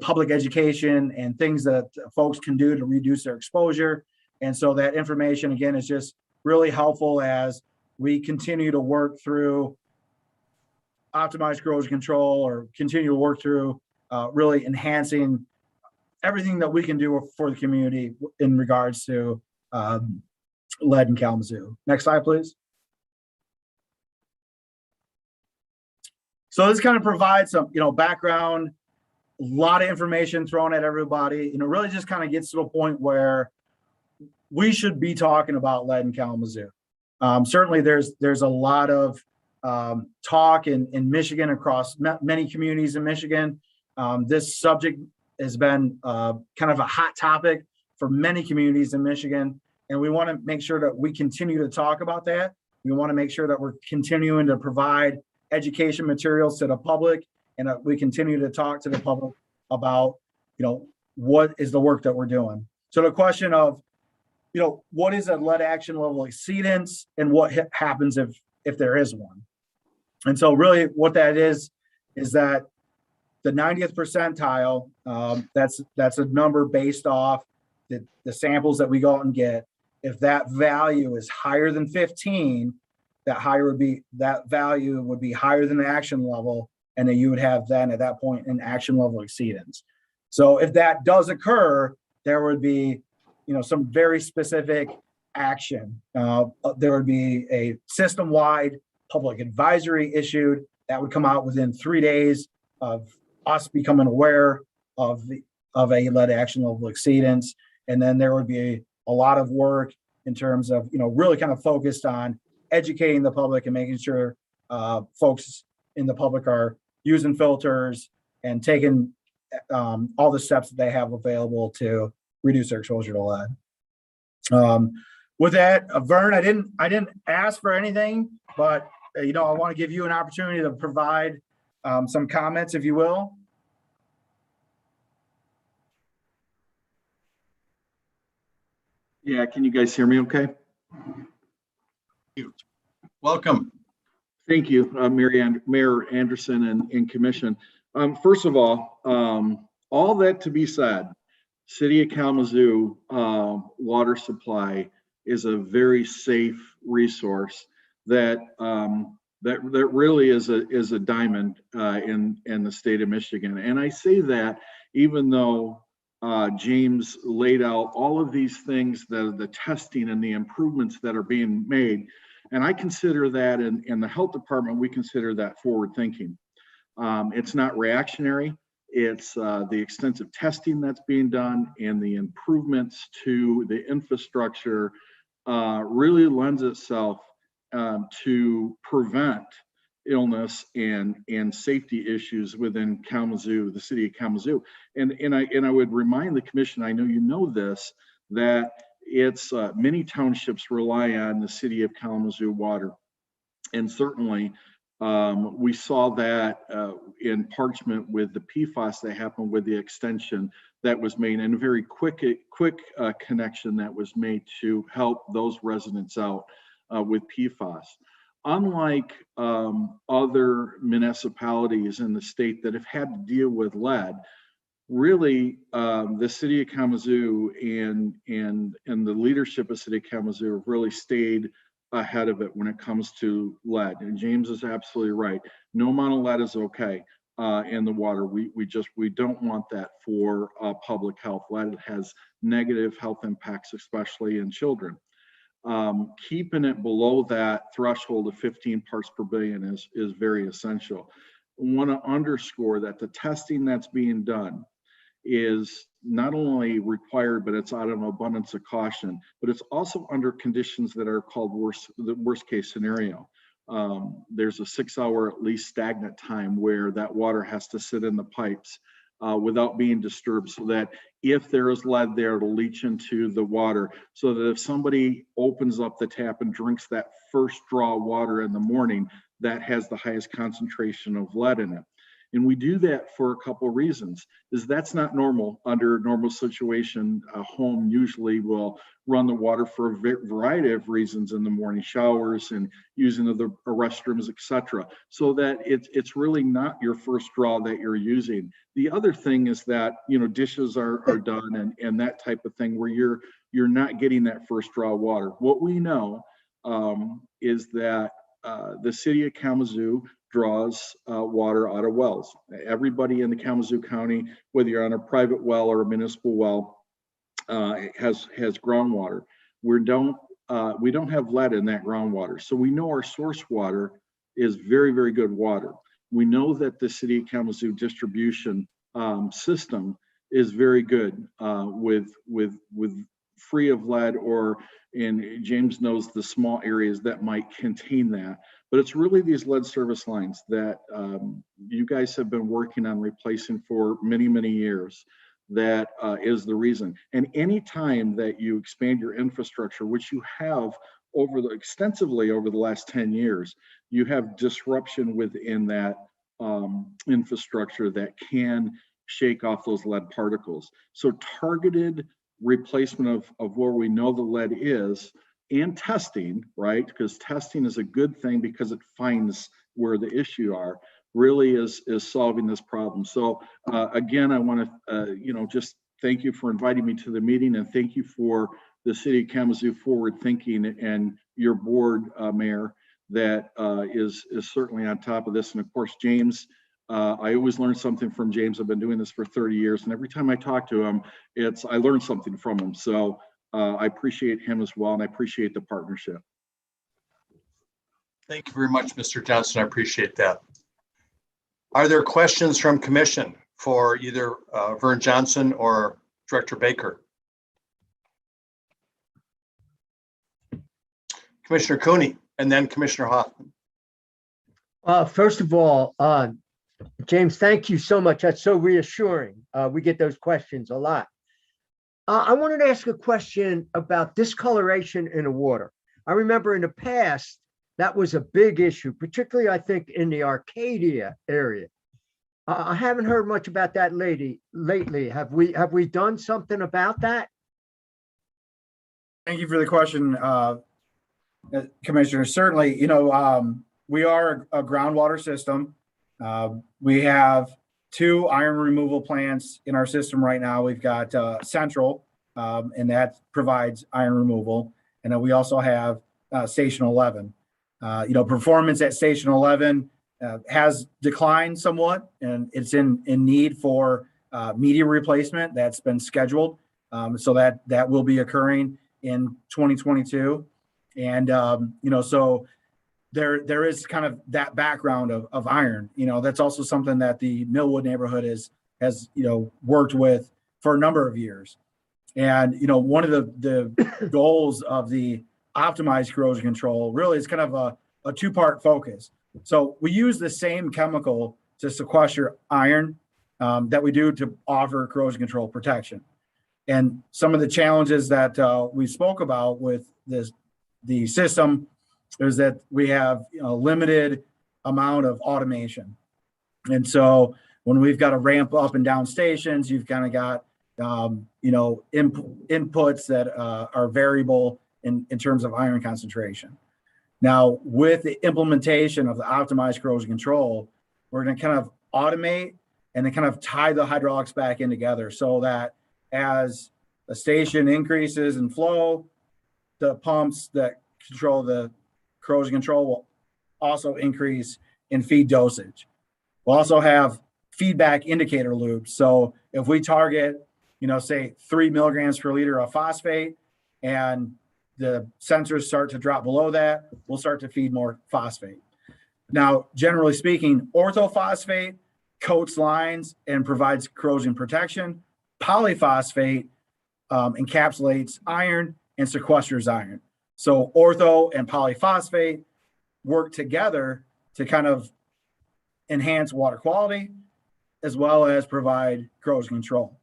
Speaker 10: public education and things that folks can do to reduce their exposure. And so that information, again, is just really helpful as we continue to work through optimized corrosion control or continue to work through really enhancing everything that we can do for the community in regards to lead in Kalamazoo. Next slide, please. So this kind of provides some, background, a lot of information thrown at everybody, and it really just kind of gets to a point where we should be talking about lead in Kalamazoo. Certainly there's a lot of talk in Michigan, across many communities in Michigan. This subject has been kind of a hot topic for many communities in Michigan, and we want to make sure that we continue to talk about that. We want to make sure that we're continuing to provide education materials to the public, and that we continue to talk to the public about, what is the work that we're doing. So the question of, what is a lead action level exceedance, and what happens if there is one? And so really what that is that the 90th percentile, that's a number based off the samples that we go out and get. If that value is higher than 15, that value would be higher than the action level, and then you would have then at that point an action level exceedance. So if that does occur, there would be, some very specific action. There would be a system-wide public advisory issued that would come out within 3 days of us becoming aware of a lead action level exceedance. And then there would be a lot of work in terms of, really kind of focused on educating the public and making sure folks in the public are using filters and taking all the steps that they have available to reduce their exposure to lead. With that, Vern, I didn't ask for anything, but I want to give you an opportunity to provide some comments, if you will.
Speaker 11: Yeah, can you guys hear me okay?
Speaker 2: Welcome.
Speaker 11: Thank you, Mayor Anderson and Commission. First of all that to be said, City of Kalamazoo water supply is a very safe resource that really is a diamond in the state of Michigan. And I say that even though James laid out all of these things, the testing and the improvements that are being made. And I consider that in the health department, we consider that forward thinking. It's not reactionary. It's the extensive testing that's being done and the improvements to the infrastructure really lends itself to prevent illness and safety issues within Kalamazoo, the city of Kalamazoo. And I would remind the commission, I know you know this, that it's many townships rely on the city of Kalamazoo water. And certainly we saw that in Parchment with the PFAS that happened with the extension that was made, and a very quick connection that was made to help those residents out with PFAS. Unlike other municipalities in the state that have had to deal with lead, really the city of Kalamazoo and the leadership of city of Kalamazoo have really stayed ahead of it when it comes to lead. And James is absolutely right. No amount of lead is okay in the water. We don't want that for public health. Lead has negative health impacts, especially in children. Keeping it below that threshold of 15 parts per billion is very essential. I want to underscore that the testing that's being done is not only required, but it's out of abundance of caution, but it's also under conditions that are called the worst case scenario. There's a 6-hour at least stagnant time where that water has to sit in the pipes without being disturbed, so that if there is lead there, it'll leach into the water, so that if somebody opens up the tap and drinks that first draw of water in the morning, that has the highest concentration of lead in it. And we do that for a couple of reasons. Is that's not normal under normal situation. A home usually will run the water for a variety of reasons in the morning, showers and using of the restrooms, etc. So that it's really not your first draw that you're using. The other thing is that, you know, dishes are done and that type of thing where you're not getting that first draw water. What we know is that the city of Kalamazoo draws water out of wells. Everybody in the Kalamazoo County, whether you're on a private well or a municipal well, has groundwater. We don't have lead in that groundwater, so we know our source water is very, very good water. We know that the city of Kalamazoo distribution system is very good with free of lead, or, and James knows the small areas that might contain that. But it's really these lead service lines that you guys have been working on replacing for many, many years. That is the reason. And any time that you expand your infrastructure, which you have extensively over the last 10 years, you have disruption within that infrastructure that can shake off those lead particles. So targeted replacement of where we know the lead is, and testing, right? Because testing is a good thing because it finds where the issue are, really is solving this problem. So again, I want to just thank you for inviting me to the meeting, and thank you for the city of Kalamazoo forward thinking and your board, Mayor, that is certainly on top of this. And of course, James, I always learn something from James. I've been doing this for 30 years, and every time I talk to him, I learn something from him. So I appreciate him as well, and I appreciate the partnership.
Speaker 2: Thank you very much, Mr. Johnson. I appreciate that. Are there questions from commission for either Vern Johnson or Director Baker? Commissioner Cooney, and then Commissioner Hoffman.
Speaker 8: First of all, James, thank you so much. That's so reassuring. We get those questions a lot. I wanted to ask a question about discoloration in the water. I remember in the past, that was a big issue, particularly, I think, in the Arcadia area. I haven't heard much about that lately. Have we done something about that?
Speaker 10: Thank you for the question, Commissioner. Certainly, we are a groundwater system. We have 2 iron removal plants in our system right now. We've got Central, and that provides iron removal. And then we also have Station 11. Performance at Station 11 has declined somewhat, and it's in need for media replacement that's been scheduled. So that will be occurring in 2022. And, so there is kind of that background of iron. That's also something that the Millwood neighborhood has worked with for a number of years. And, one of the goals of the optimized corrosion control really is kind of a 2-part focus. So we use the same chemical to sequester iron that we do to offer corrosion control protection. And some of the challenges that we spoke about with the system is that we have a limited amount of automation. And so when we've got to ramp up and down stations, you've kind of got, inputs that are variable in terms of iron concentration. Now, with the implementation of the optimized corrosion control, we're going to kind of automate and then kind of tie the hydraulics back in together so that as the station increases in flow, the pumps that control the corrosion control will also increase in feed dosage. We'll also have feedback indicator loops. So if we target, say 3 milligrams per liter of phosphate, and the sensors start to drop below that, we'll start to feed more phosphate. Now, generally speaking, orthophosphate coats lines and provides corrosion protection. Polyphosphate encapsulates iron and sequesters iron. So ortho and polyphosphate work together to kind of enhance water quality as well as provide corrosion control.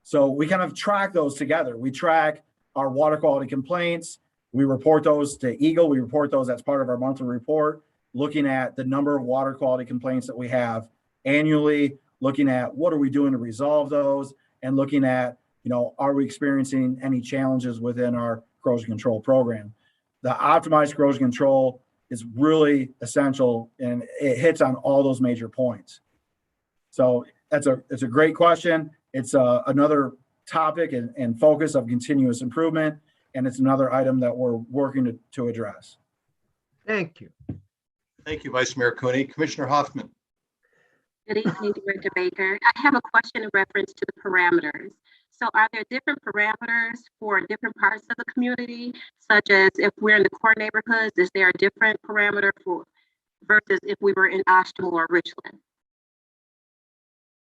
Speaker 10: So we kind of track those together. We track our water quality complaints. We report those to Eagle. We report those as part of our monthly report, looking at the number of water quality complaints that we have annually, looking at what are we doing to resolve those, and looking at, are we experiencing any challenges within our corrosion control program. The optimized corrosion control is really essential, and it hits on all those major points. So it's a great question. It's another topic and focus of continuous improvement, and it's another item that we're working to address.
Speaker 8: Thank you.
Speaker 2: Thank you, Vice Mayor Cooney. Commissioner Hoffman.
Speaker 6: Good evening, Director Baker. I have a question in reference to the parameters. So are there different parameters for different parts of the community, such as if we're in the core neighborhoods, is there a different parameter for versus if we were in Ashton or Richland?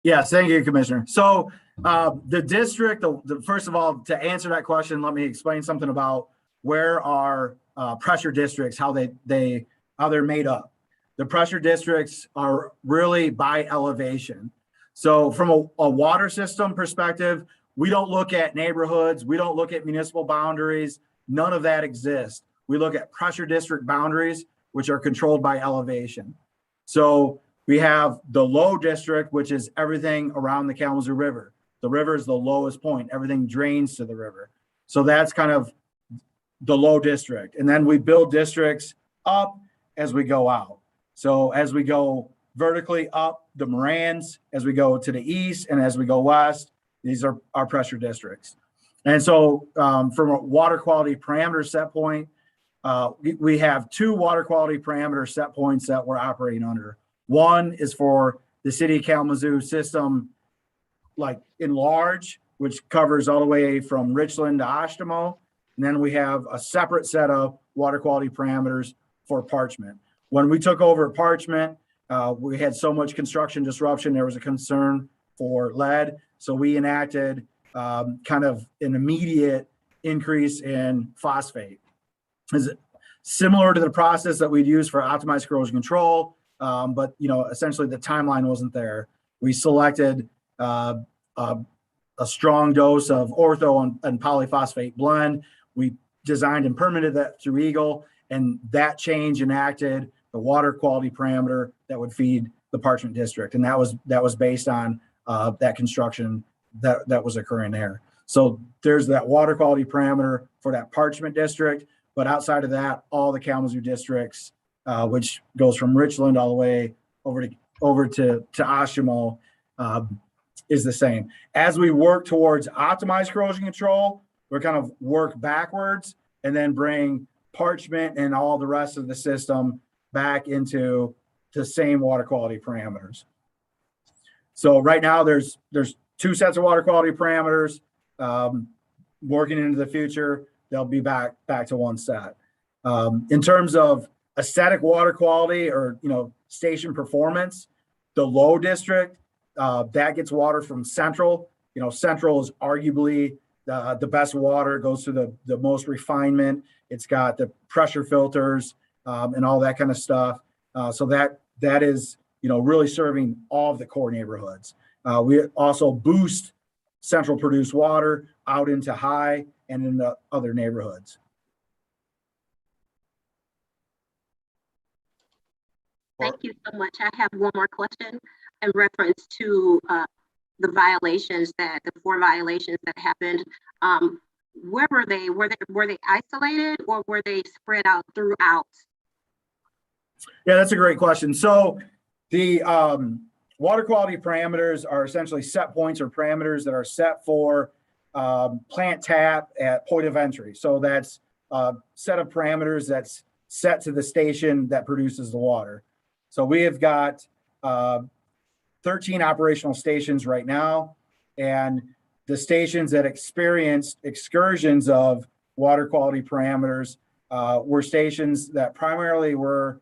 Speaker 10: Yes, thank you, Commissioner. So the district, first of all, to answer that question, let me explain something about where our pressure districts, how they're made up. The pressure districts are really by elevation. So from a water system perspective, we don't look at neighborhoods, we don't look at municipal boundaries, none of that exists. We look at pressure district boundaries, which are controlled by elevation. So we have the low district, which is everything around the Kalamazoo River. The river is the lowest point, everything drains to the river. So that's kind of the low district. And then we build districts up as we go out. So as we go vertically up the Morans, as we go to the east and as we go west, these are our pressure districts. And so from a water quality parameter set point, we have two water quality parameter set points that we're operating under. One is for the city of Kalamazoo system, like in large, which covers all the way from Richland to Oshtemo. And then we have a separate set of water quality parameters for Parchment. When we took over Parchment, we had so much construction disruption, there was a concern for lead. So we enacted kind of an immediate increase in phosphate. It's similar to the process that we'd use for optimized corrosion control, but essentially the timeline wasn't there. We selected a strong dose of ortho and polyphosphate blend. We designed and permitted that through Eagle, and that change enacted the water quality parameter that would feed the Parchment district, and that was based on that construction that was occurring there. So there's that water quality parameter for that Parchment district, but outside of that, all the Kalamazoo districts, which goes from Richland all the way over to Oshtemo, is the same. As we work towards optimized corrosion control, we're kind of work backwards and then bring Parchment and all the rest of the system back into the same water quality parameters. So right now there's two sets of water quality parameters. Working into the future, they'll be back to one set. In terms of aesthetic water quality or station performance, the low district that gets water from Central. Central is arguably the best water. It goes through the most refinement. It's got the pressure filters and all that kind of stuff. So that is really serving all of the core neighborhoods. We also boost Central produced water out into High and in the other neighborhoods.
Speaker 6: Thank you so much. I have one more question in reference to the violations the 4 violations that happened. Where were they? Were they isolated or were they spread out throughout?
Speaker 10: Yeah, that's a great question. So the water quality parameters are essentially set points or parameters that are set for plant tap at point of entry. So that's a set of parameters that's set to the station that produces the water. So we have got 13 operational stations right now, and the stations that experienced excursions of water quality parameters were stations that primarily were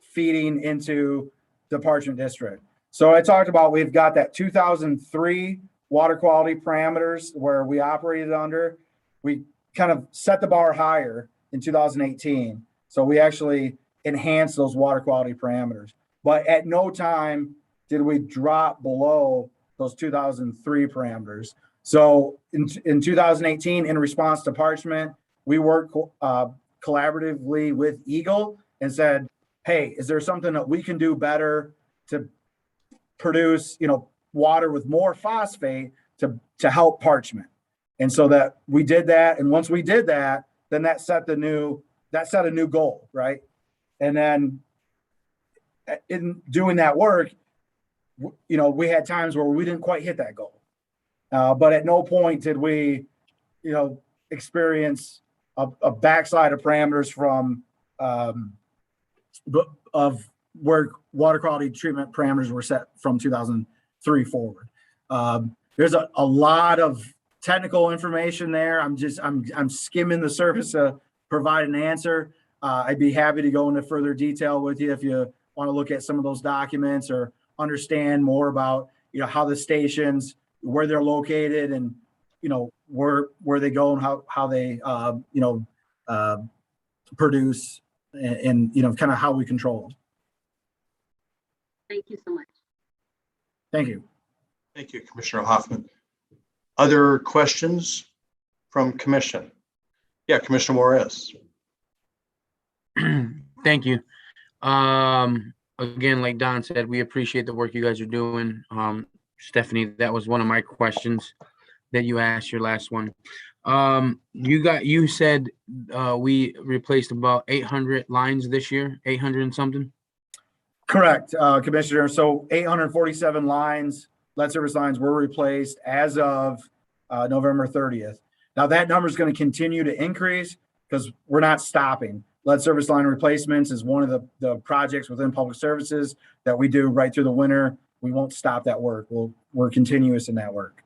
Speaker 10: feeding into the Parchment district. So I talked about, we've got that 2003 water quality parameters where we operated under. We kind of set the bar higher in 2018. So we actually enhanced those water quality parameters, but at no time did we drop below those 2003 parameters. So in 2018, in response to Parchment, we worked collaboratively with Eagle and said, hey, is there something that we can do better to produce, water with more phosphate to help parchment. And so that we did that. And once we did that, then that set a new goal, right? And then in doing that work, we had times where we didn't quite hit that goal. But at no point did we, experience a backslide of parameters from of where water quality treatment parameters were set from 2003 forward. There's a lot of technical information there. I'm skimming the surface to provide an answer. I'd be happy to go into further detail with you if you want to look at some of those documents or understand more about how the stations, where they're located, and where they go and how they produce and kind of how we control them.
Speaker 6: Thank you so much.
Speaker 10: Thank you.
Speaker 2: Thank you, Commissioner Hoffman. Other questions from commission? Yeah, Commissioner Morris.
Speaker 12: Thank you. Again, like Don said, we appreciate the work you guys are doing. Stephanie, that was one of my questions that you asked your last one. You said we replaced about 800 lines this year, 800 and something?
Speaker 10: Correct, Commissioner. So 847 lines, lead service lines were replaced as of November 30th. Now that number is going to continue to increase because we're not stopping. Lead service line replacements is one of the projects within public services that we do right through the winter. We won't stop that work. We're continuous in that work.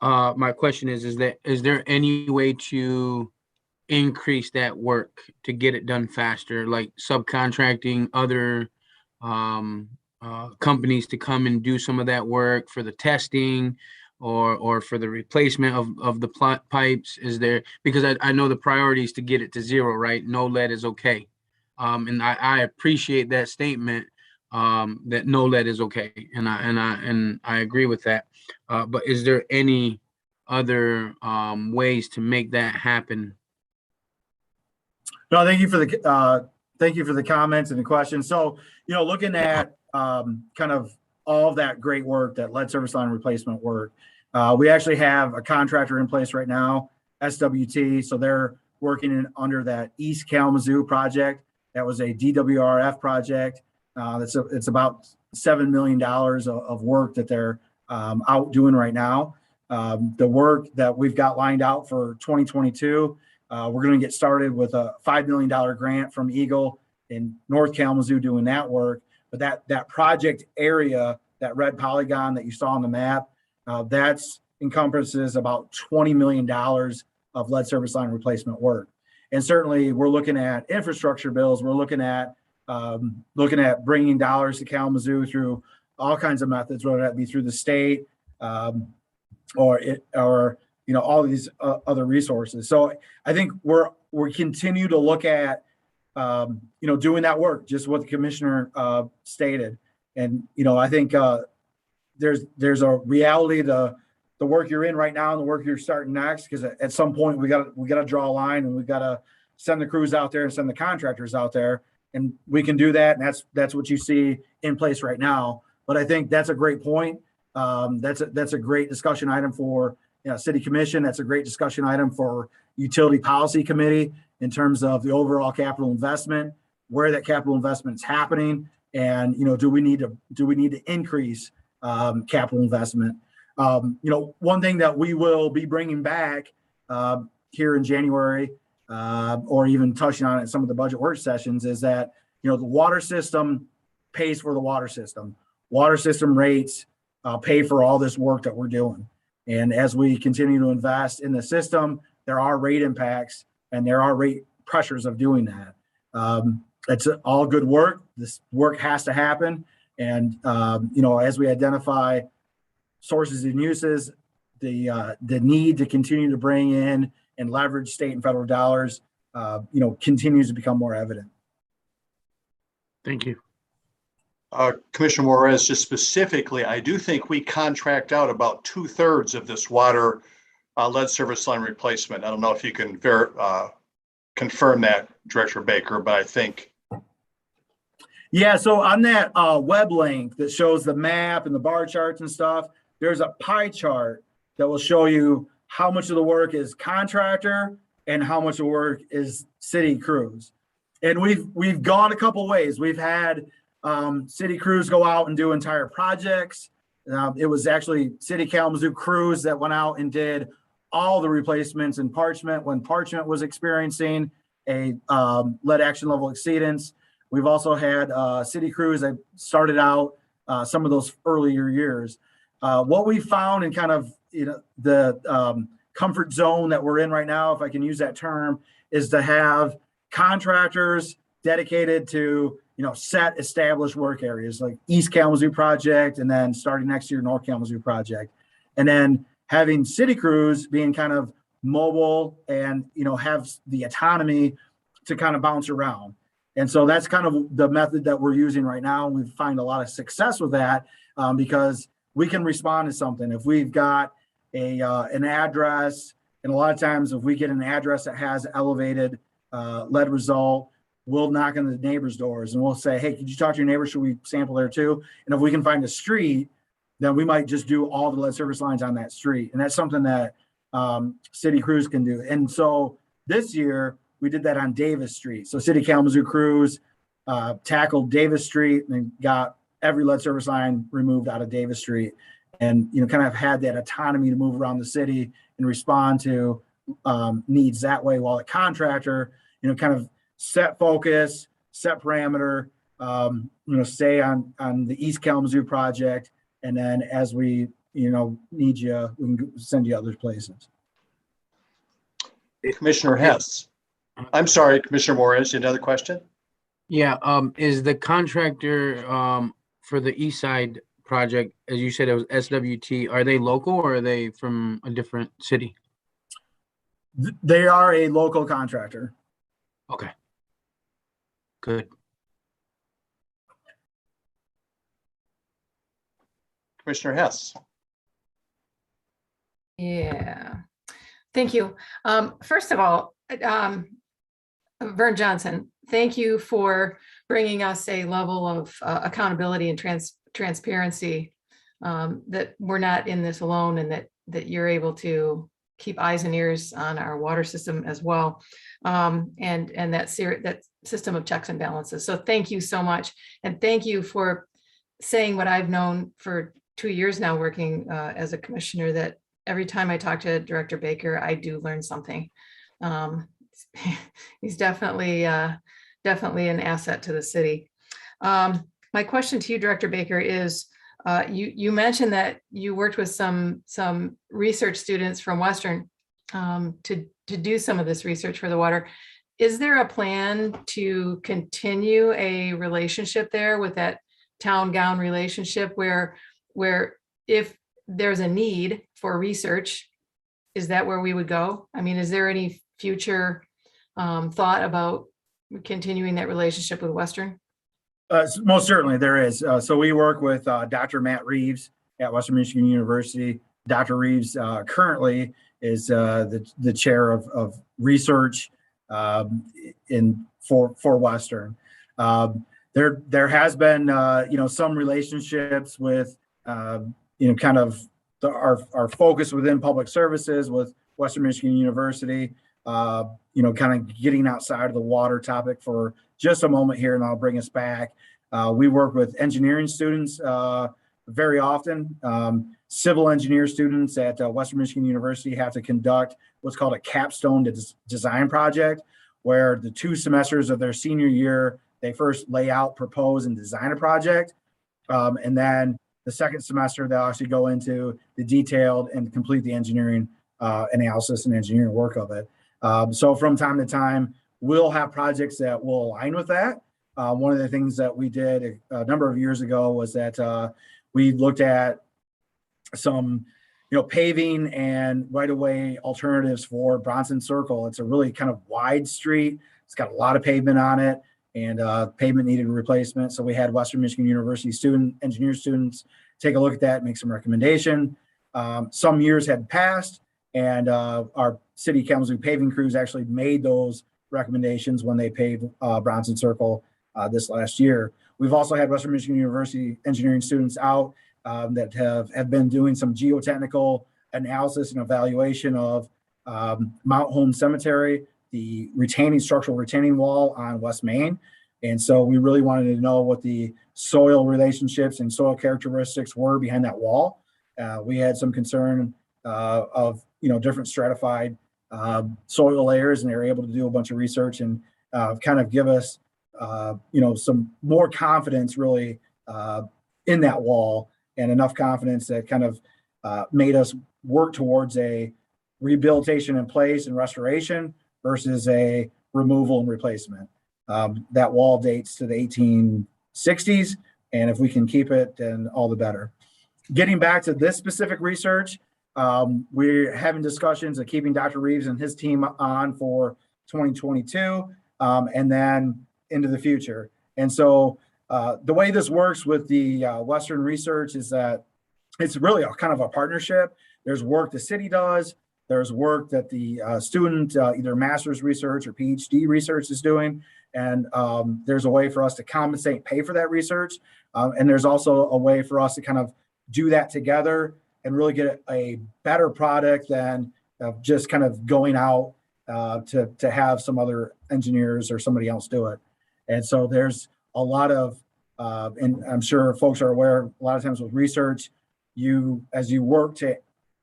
Speaker 12: My question is there any way to increase that work to get it done faster, like subcontracting other companies to come and do some of that work for the testing or for the replacement of the pipes? Is there, because I know the priority is to get it to zero, right? No lead is okay. And I appreciate that statement, that no lead is okay. And I agree with that. But is there any other ways to make that happen?
Speaker 10: No, thank you for the comments and the questions. So, looking at kind of all of that great work, that lead service line replacement work, we actually have a contractor in place right now, SWT. So they're working under that East Kalamazoo project. That was a DWRF project. It's about $7 million of work that they're out doing right now. The work that we've got lined out for 2022, we're going to get started with a $5 million grant from Eagle in North Kalamazoo doing that work. But that project area, that red polygon that you saw on the map, that's encompasses about $20 million of lead service line replacement work. And certainly we're looking at infrastructure bills. We're looking at bringing dollars to Kalamazoo through all kinds of methods, whether that be through the state or all of these other resources. So I think we continue to look at doing that work, just what the commissioner stated. And I think there's a reality to the work you're in right now and the work you're starting next, because at some point we got to draw a line, and we got to send the crews out there and send the contractors out there, and we can do that. And that's what you see in place right now. But I think that's a great point. That's a great discussion item for City Commission. That's a great discussion item for Utility Policy Committee in terms of the overall capital investment, where that capital investment is happening, and do we need to increase capital investment? One thing that we will be bringing back here in January, or even touching on it in some of the budget work sessions, is that the water system pays for the water system. Water system rates pay for all this work that we're doing. And as we continue to invest in the system, there are rate impacts and there are rate pressures of doing that. It's all good work. This work has to happen. And, as we identify sources and uses, the need to continue to bring in and leverage state and federal dollars, continues to become more evident.
Speaker 12: Thank you.
Speaker 2: Commissioner Morris, just specifically, I do think we contract out about 2/3 of this water lead service line replacement. I don't know if you can confirm that, Director Baker, but I think.
Speaker 10: Yeah, so on that web link that shows the map and the bar charts and stuff, there's a pie chart that will show you how much of the work is contractor and how much of the work is city crews. And we've gone a couple ways. We've had city crews go out and do entire projects. It was actually City Kalamazoo crews that went out and did all the replacements in Parchment when Parchment was experiencing a lead action level exceedance. We've also had city crews that started out some of those earlier years. What we found in kind of the comfort zone that we're in right now, if I can use that term, is to have contractors dedicated to set established work areas like East Kalamazoo project, and then starting next year North Kalamazoo project, and then having city crews being kind of mobile and have the autonomy to kind of bounce around. And so that's kind of the method that we're using right now. We find a lot of success with that because we can respond to something. If we've got an address, and a lot of times if we get an address that has elevated lead result, we'll knock on the neighbors' doors and we'll say, hey, could you talk to your neighbor? Should we sample there too? And if we can find a street, then we might just do all the lead service lines on that street. And that's something that city crews can do. And so this year, we did that on Davis Street. So City Kalamazoo crews tackled Davis Street and got every lead service line removed out of Davis Street, and kind of had that autonomy to move around the city and respond to needs that way, while the contractor kind of set focus, set parameter, stay on the East Kalamazoo project, and then as we need you, we can send you other places.
Speaker 2: Commissioner Hess. I'm sorry, Commissioner Morris, another question?
Speaker 12: Yeah, is the contractor for the East Side project, as you said, it was SWT, are they local or are they from a different city?
Speaker 10: They are a local contractor.
Speaker 12: Okay. Good.
Speaker 2: Commissioner Hess.
Speaker 5: Yeah, thank you. First of all, Vern Johnson, thank you for bringing us a level of accountability and transparency, that we're not in this alone, and that you're able to keep eyes and ears on our water system as well, and that system of checks and balances. So thank you so much, and thank you for saying what I've known for 2 years now, working as a commissioner, that every time I talk to Director Baker, I do learn something. He's definitely an asset to the city. My question to you, Director Baker, is you mentioned that you worked with some research students from Western to do some of this research for the water. Is there a plan to continue a relationship there with that town-gown relationship where if there's a need for research, is that where we would go? I mean, is there any future thought about continuing that relationship with Western?
Speaker 10: Most certainly there is. So we work with Dr. Matt Reeves at Western Michigan University. Dr. Reeves currently is the chair of research for Western. There has been some relationships with kind of our focus within public services with Western Michigan University. Kind of getting outside of the water topic for just a moment here, and I'll bring us back. We work with engineering students very often. Civil engineer students at Western Michigan University have to conduct what's called a capstone design project, where the 2 semesters of their senior year, they first lay out, propose, and design a project. And then the second semester, they'll actually go into the detailed and complete the engineering analysis and engineering work of it. So from time to time, we'll have projects that will align with that. One of the things that we did a number of years ago was that we looked at some, paving and right-of-way alternatives for Bronson Circle. It's a really kind of wide street. It's got a lot of pavement on it, and pavement needed replacement. So we had Western Michigan University engineer students take a look at that, make some recommendation. Some years had passed, and our City Kalamazoo paving crews actually made those recommendations when they paved Bronson Circle this last year. We've also had Western Michigan University engineering students out that have been doing some geotechnical analysis and evaluation of Mount Holmes Cemetery, the structural retaining wall on West Main. And so we really wanted to know what the soil relationships and soil characteristics were behind that wall. We had some concern of different stratified soil layers, and they were able to do a bunch of research and kind of give us some more confidence really in that wall, and enough confidence that kind of made us work towards a rehabilitation in place and restoration versus a removal and replacement. That wall dates to the 1860s, and if we can keep it, then all the better. Getting back to this specific research, we're having discussions of keeping Dr. Reeves and his team on for 2022 and then into the future. And so the way this works with the Western research is that it's really a kind of a partnership. There's work the city does. There's work that the student, either master's research or PhD research is doing. And there's a way for us to compensate, pay for that research. And there's also a way for us to kind of do that together and really get a better product than just kind of going out to have some other engineers or somebody else do it. And so there's a lot of, and I'm sure folks are aware, a lot of times with research, as you work to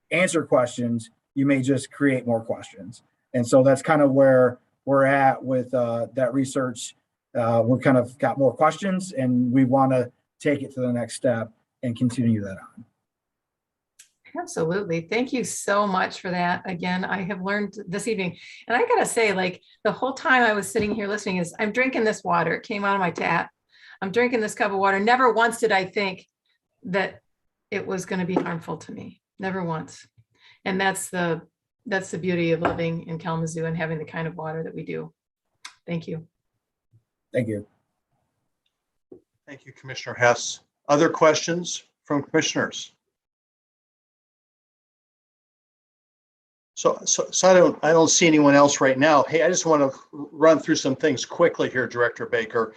Speaker 10: answer questions, you may just create more questions. And so that's kind of where we're at with that research. We're kind of got more questions, and we want to take it to the next step and continue that on.
Speaker 5: Absolutely. Thank you so much for that. Again, I have learned this evening, and I gotta say, like, the whole time I was sitting here listening I'm drinking this water. It came out of my tap. I'm drinking this cup of water. Never once did I think that it was going to be harmful to me. Never once. And that's the beauty of living in Kalamazoo and having the kind of water that we do. Thank you.
Speaker 10: Thank you.
Speaker 2: Thank you, Commissioner Hess. Other questions from commissioners? So I don't see anyone else right now. Hey, I just want to run through some things quickly here, Director Baker,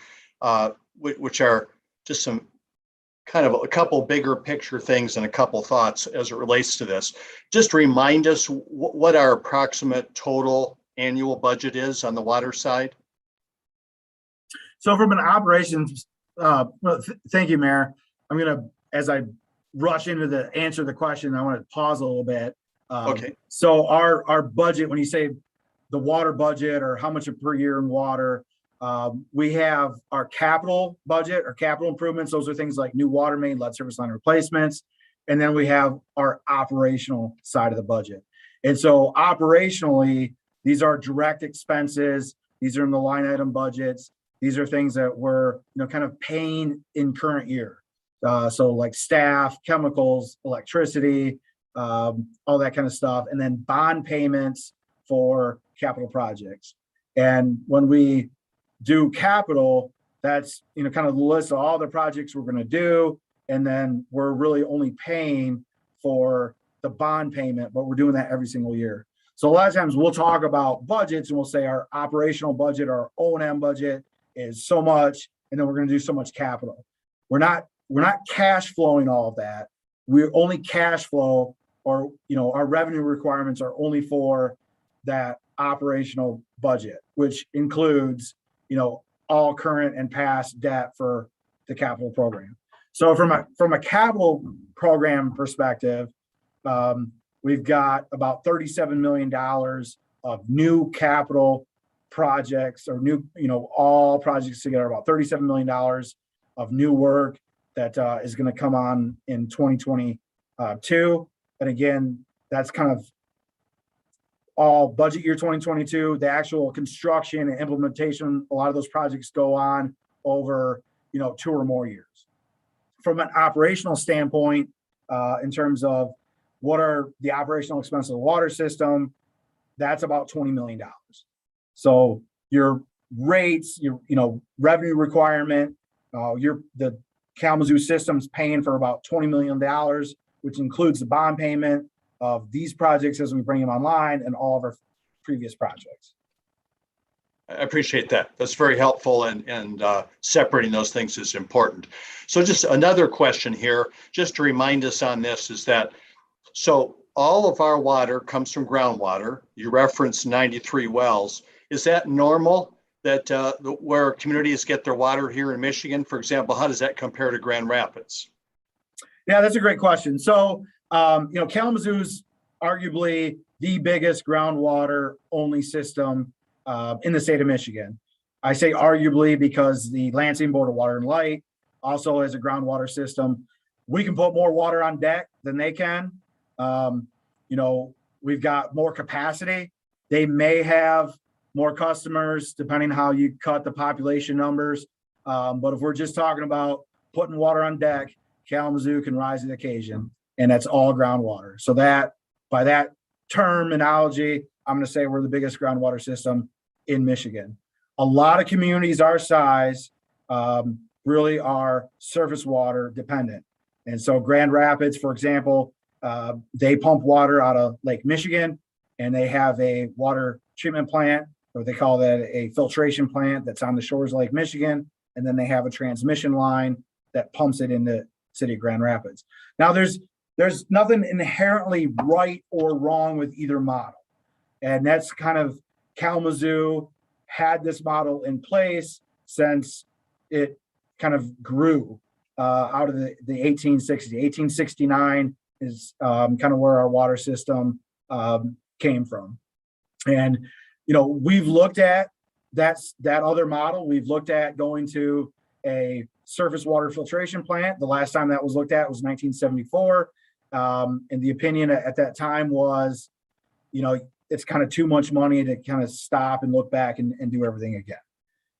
Speaker 2: which are just some kind of a couple bigger picture things and a couple thoughts as it relates to this. Just remind us what our approximate total annual budget is on the water side.
Speaker 10: So from an operations, thank you, Mayor. I'm going to, as I rush into the answer to the question, I want to pause a little bit.
Speaker 2: Okay.
Speaker 10: So our budget, when you say the water budget or how much per year in water, we have our capital budget or capital improvements. Those are things like new water main, lead service line replacements. And then we have our operational side of the budget. And so operationally, these are direct expenses. These are in the line item budgets. These are things that we're kind of paying in current year. So like staff, chemicals, electricity, all that kind of stuff. And then bond payments for capital projects. And when we do capital, that's kind of the list of all the projects we're going to do, and then we're really only paying for the bond payment, but we're doing that every single year. So a lot of times we'll talk about budgets and we'll say our operational budget, our O&M budget is so much, and then we're going to do so much capital. We're not cash flowing all of that. We're only cash flow, or our revenue requirements are only for that operational budget, which includes all current and past debt for the capital program. So from a capital program perspective, we've got about $37 million of new capital projects, or all projects together, about $37 million of new work that is going to come on in 2022. And again, that's kind of all budget year 2022. The actual construction and implementation, a lot of those projects go on over 2 or more years. From an operational standpoint, in terms of what are the operational expenses of the water system, that's about $20 million. So your rates, your revenue requirement, the Kalamazoo system's paying for about $20 million, which includes the bond payment of these projects as we bring them online and all of our previous projects.
Speaker 2: I appreciate that. That's very helpful, and separating those things is important. So just another question here, just to remind us on this, is that, so all of our water comes from groundwater. You referenced 93 wells. Is that normal that where communities get their water here in Michigan? For example, how does that compare to Grand Rapids?
Speaker 10: Yeah, that's a great question. So, Kalamazoo's arguably the biggest groundwater only system in the state of Michigan. I say arguably because the Lansing Board of Water and Light also has a groundwater system. We can put more water on deck than they can. We've got more capacity. They may have more customers depending how you cut the population numbers. But if we're just talking about putting water on deck, Kalamazoo can rise to the occasion, and that's all groundwater. So that, by that terminology, I'm going to say we're the biggest groundwater system in Michigan. A lot of communities our size really are surface water dependent. And so Grand Rapids, for example, they pump water out of Lake Michigan, and they have a water treatment plant, or they call that a filtration plant, that's on the shores of Lake Michigan. And then they have a transmission line that pumps it in the city of Grand Rapids. Now, there's nothing inherently right or wrong with either model. And that's kind of, Kalamazoo had this model in place since it kind of grew out of the 1860s. 1869 is kind of where our water system came from. And, we've looked at that other model. We've looked at going to a surface water filtration plant. The last time that was looked at was 1974. And the opinion at that time was, it's kind of too much money to kind of stop and look back and do everything again.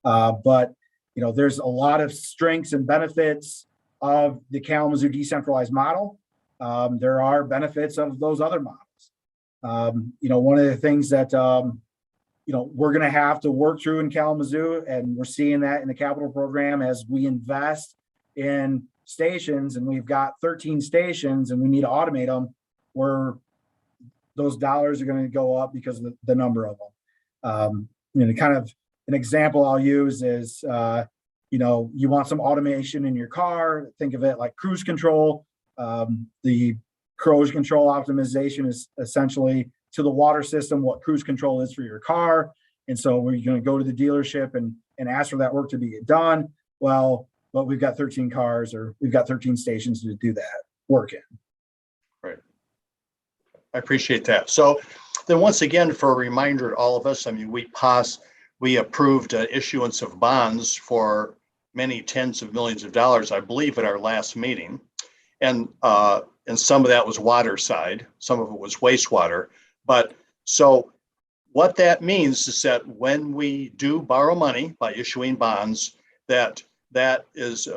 Speaker 10: But there's a lot of strengths and benefits of the Kalamazoo decentralized model. There are benefits of those other models. One of the things that, we're going to have to work through in Kalamazoo, and we're seeing that in the capital program as we invest in stations, and we've got 13 stations and we need to automate them, where those dollars are going to go up because of the number of them. Kind of an example I'll use is, you want some automation in your car. Think of it like cruise control. The cruise control optimization is essentially to the water system what cruise control is for your car. And so we're going to go to the dealership and ask for that work to be done. Well, but we've got 13 cars, or we've got 13 stations to do that work in.
Speaker 2: Right. I appreciate that. So then once again, for a reminder to all of us, we approved issuance of bonds for many tens of millions of dollars, I believe, at our last meeting. And some of that was water side, some of it was wastewater. But so what that means is that when we do borrow money by issuing bonds, that is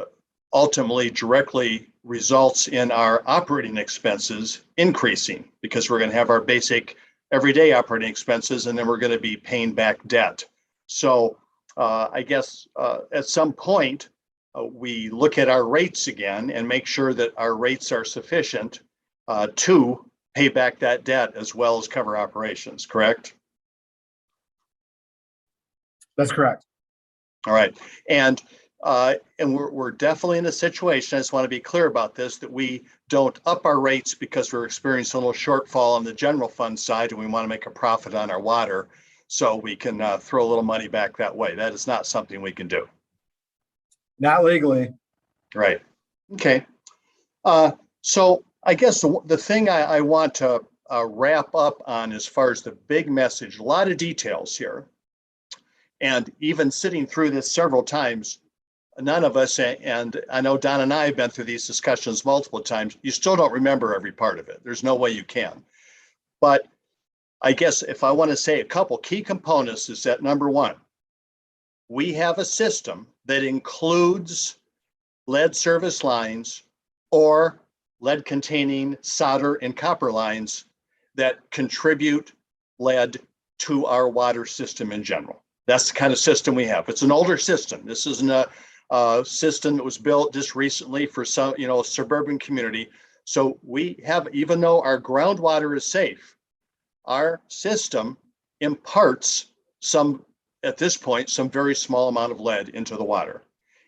Speaker 2: ultimately directly results in our operating expenses increasing, because we're going to have our basic everyday operating expenses, and then we're going to be paying back debt. So I guess at some point, we look at our rates again and make sure that our rates are sufficient to pay back that debt as well as cover operations, correct?
Speaker 10: That's correct.
Speaker 2: All right. And we're definitely in a situation, I just want to be clear about this, that we don't up our rates because we're experiencing a little shortfall on the general fund side and we want to make a profit on our water, so we can throw a little money back that way. That is not something we can do.
Speaker 10: Not legally.
Speaker 2: Right. Okay. So I guess the thing I want to wrap up on, as far as the big message, a lot of details here. And even sitting through this several times, none of us, and I know Don and I have been through these discussions multiple times, you still don't remember every part of it. There's no way you can. But I guess if I want to say a couple key components, is that number one, we have a system that includes lead service lines or lead containing solder and copper lines that contribute lead to our water system in general. That's the kind of system we have. It's an older system. This isn't a system that was built just recently for some, a suburban community. So we have, even though our groundwater is safe, our system imparts some at this point, some very small amount of lead into the water.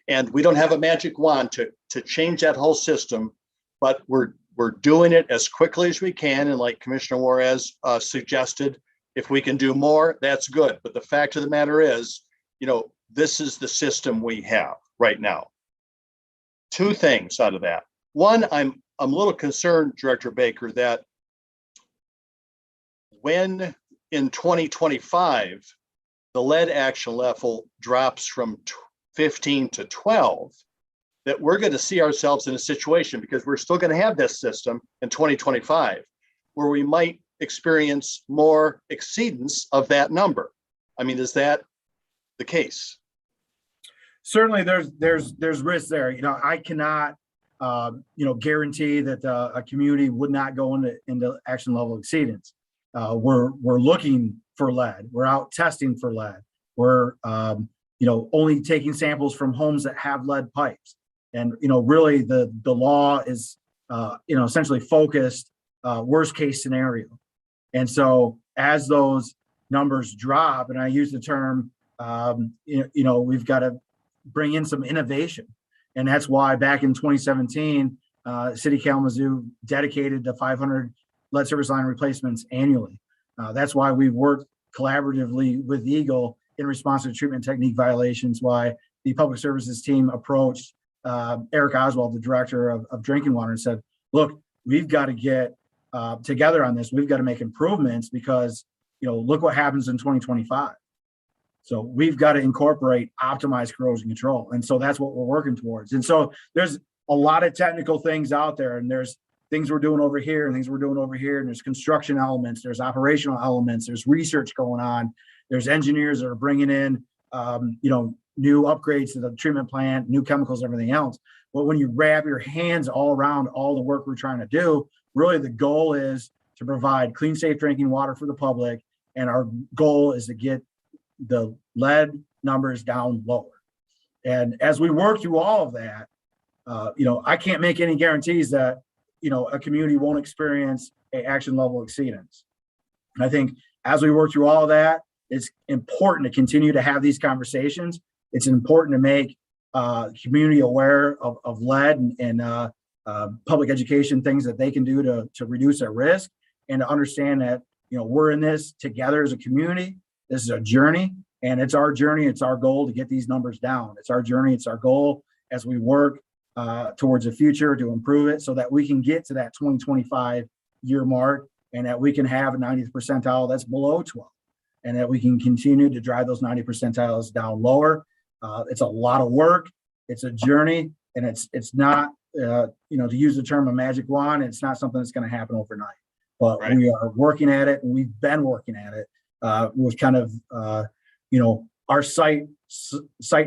Speaker 2: And we don't have a magic wand to change that whole system, but we're doing it as quickly as we can. And like Commissioner Juarez suggested, if we can do more, that's good. But the fact of the matter is, this is the system we have right now. Two things out of that. One, I'm a little concerned, Director Baker, that when in 2025, the lead action level drops from 15 to 12, that we're going to see ourselves in a situation, because we're still going to have this system in 2025, where we might experience more exceedance of that number. I mean, is that the case?
Speaker 10: Certainly there's risk there. I cannot, guarantee that a community would not go into action level exceedance. We're looking for lead. We're out testing for lead. We're, only taking samples from homes that have lead pipes. And, really the law is, essentially focused, worst case scenario. And so as those numbers drop, and I use the term, we've got to bring in some innovation. And that's why back in 2017, City of Kalamazoo dedicated to 500 lead service line replacements annually. That's why we've worked collaboratively with Eagle in response to treatment technique violations, why the public services team approached Eric Oswald, the director of drinking water, and said, look, we've got to get together on this. We've got to make improvements because, look what happens in 2025. So we've got to incorporate optimized corrosion control. And so that's what we're working towards. And so there's a lot of technical things out there, and there's things we're doing over here and things we're doing over here. And there's construction elements, there's operational elements, there's research going on. There's engineers that are bringing in, new upgrades to the treatment plant, new chemicals, everything else. But when you wrap your hands all around all the work we're trying to do, really the goal is to provide clean, safe drinking water for the public. And our goal is to get the lead numbers down lower. And as we work through all of that, I can't make any guarantees that, a community won't experience an action level exceedance. And I think as we work through all of that, it's important to continue to have these conversations. It's important to make community aware of lead and public education, things that they can do to reduce their risk, and to understand that, we're in this together as a community. This is a journey, and it's our journey. It's our goal to get these numbers down. It's our journey. It's our goal as we work towards the future to improve it so that we can get to that 2025 year mark, and that we can have a 90th percentile that's below 12, and that we can continue to drive those 90 percentiles down lower. It's a lot of work. It's a journey, and it's not, to use the term a magic wand, it's not something that's going to happen overnight. But right. We are working at it, and we've been working at it with kind of, our site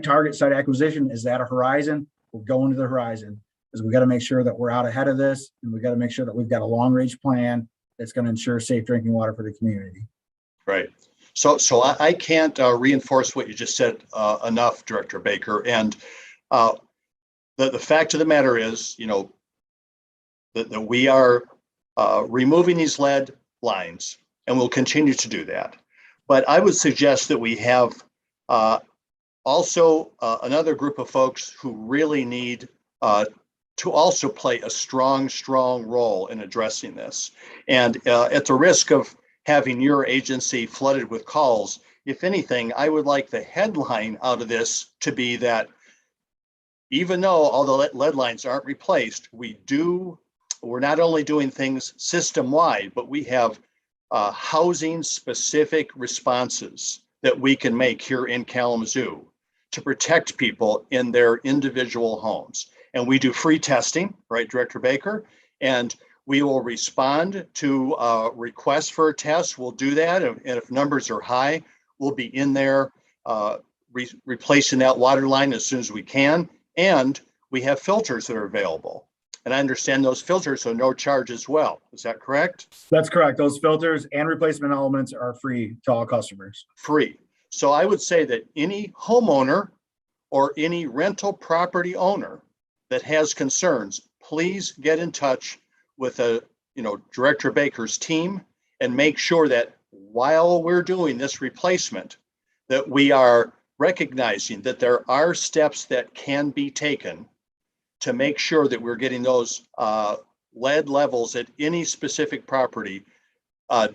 Speaker 10: target, site acquisition is at a horizon. We're going to the horizon because we got to make sure that we're out ahead of this, and we got to make sure that we've got a long range plan that's going to ensure safe drinking water for the community.
Speaker 2: Right. So I can't reinforce what you just said enough, Director Baker. And the fact of the matter is, that we are removing these lead lines, and we'll continue to do that. But I would suggest that we have also another group of folks who really need to also play a strong role in addressing this. And at the risk of having your agency flooded with calls, if anything, I would like the headline out of this to be that even though all the lead lines aren't replaced, we're not only doing things system-wide, but we have housing-specific responses that we can make here in Kalamazoo to protect people in their individual homes. And we do free testing, right, Director Baker? And we will respond to requests for a test. We'll do that. And if numbers are high, we'll be in there replacing that water line as soon as we can. And we have filters that are available. And I understand those filters are no charge as well. Is that correct?
Speaker 10: That's correct. Those filters and replacement elements are free to all customers.
Speaker 2: Free. So I would say that any homeowner or any rental property owner that has concerns, please get in touch with Director Baker's team and make sure that while we're doing this replacement, that we are recognizing that there are steps that can be taken to make sure that we're getting those lead levels at any specific property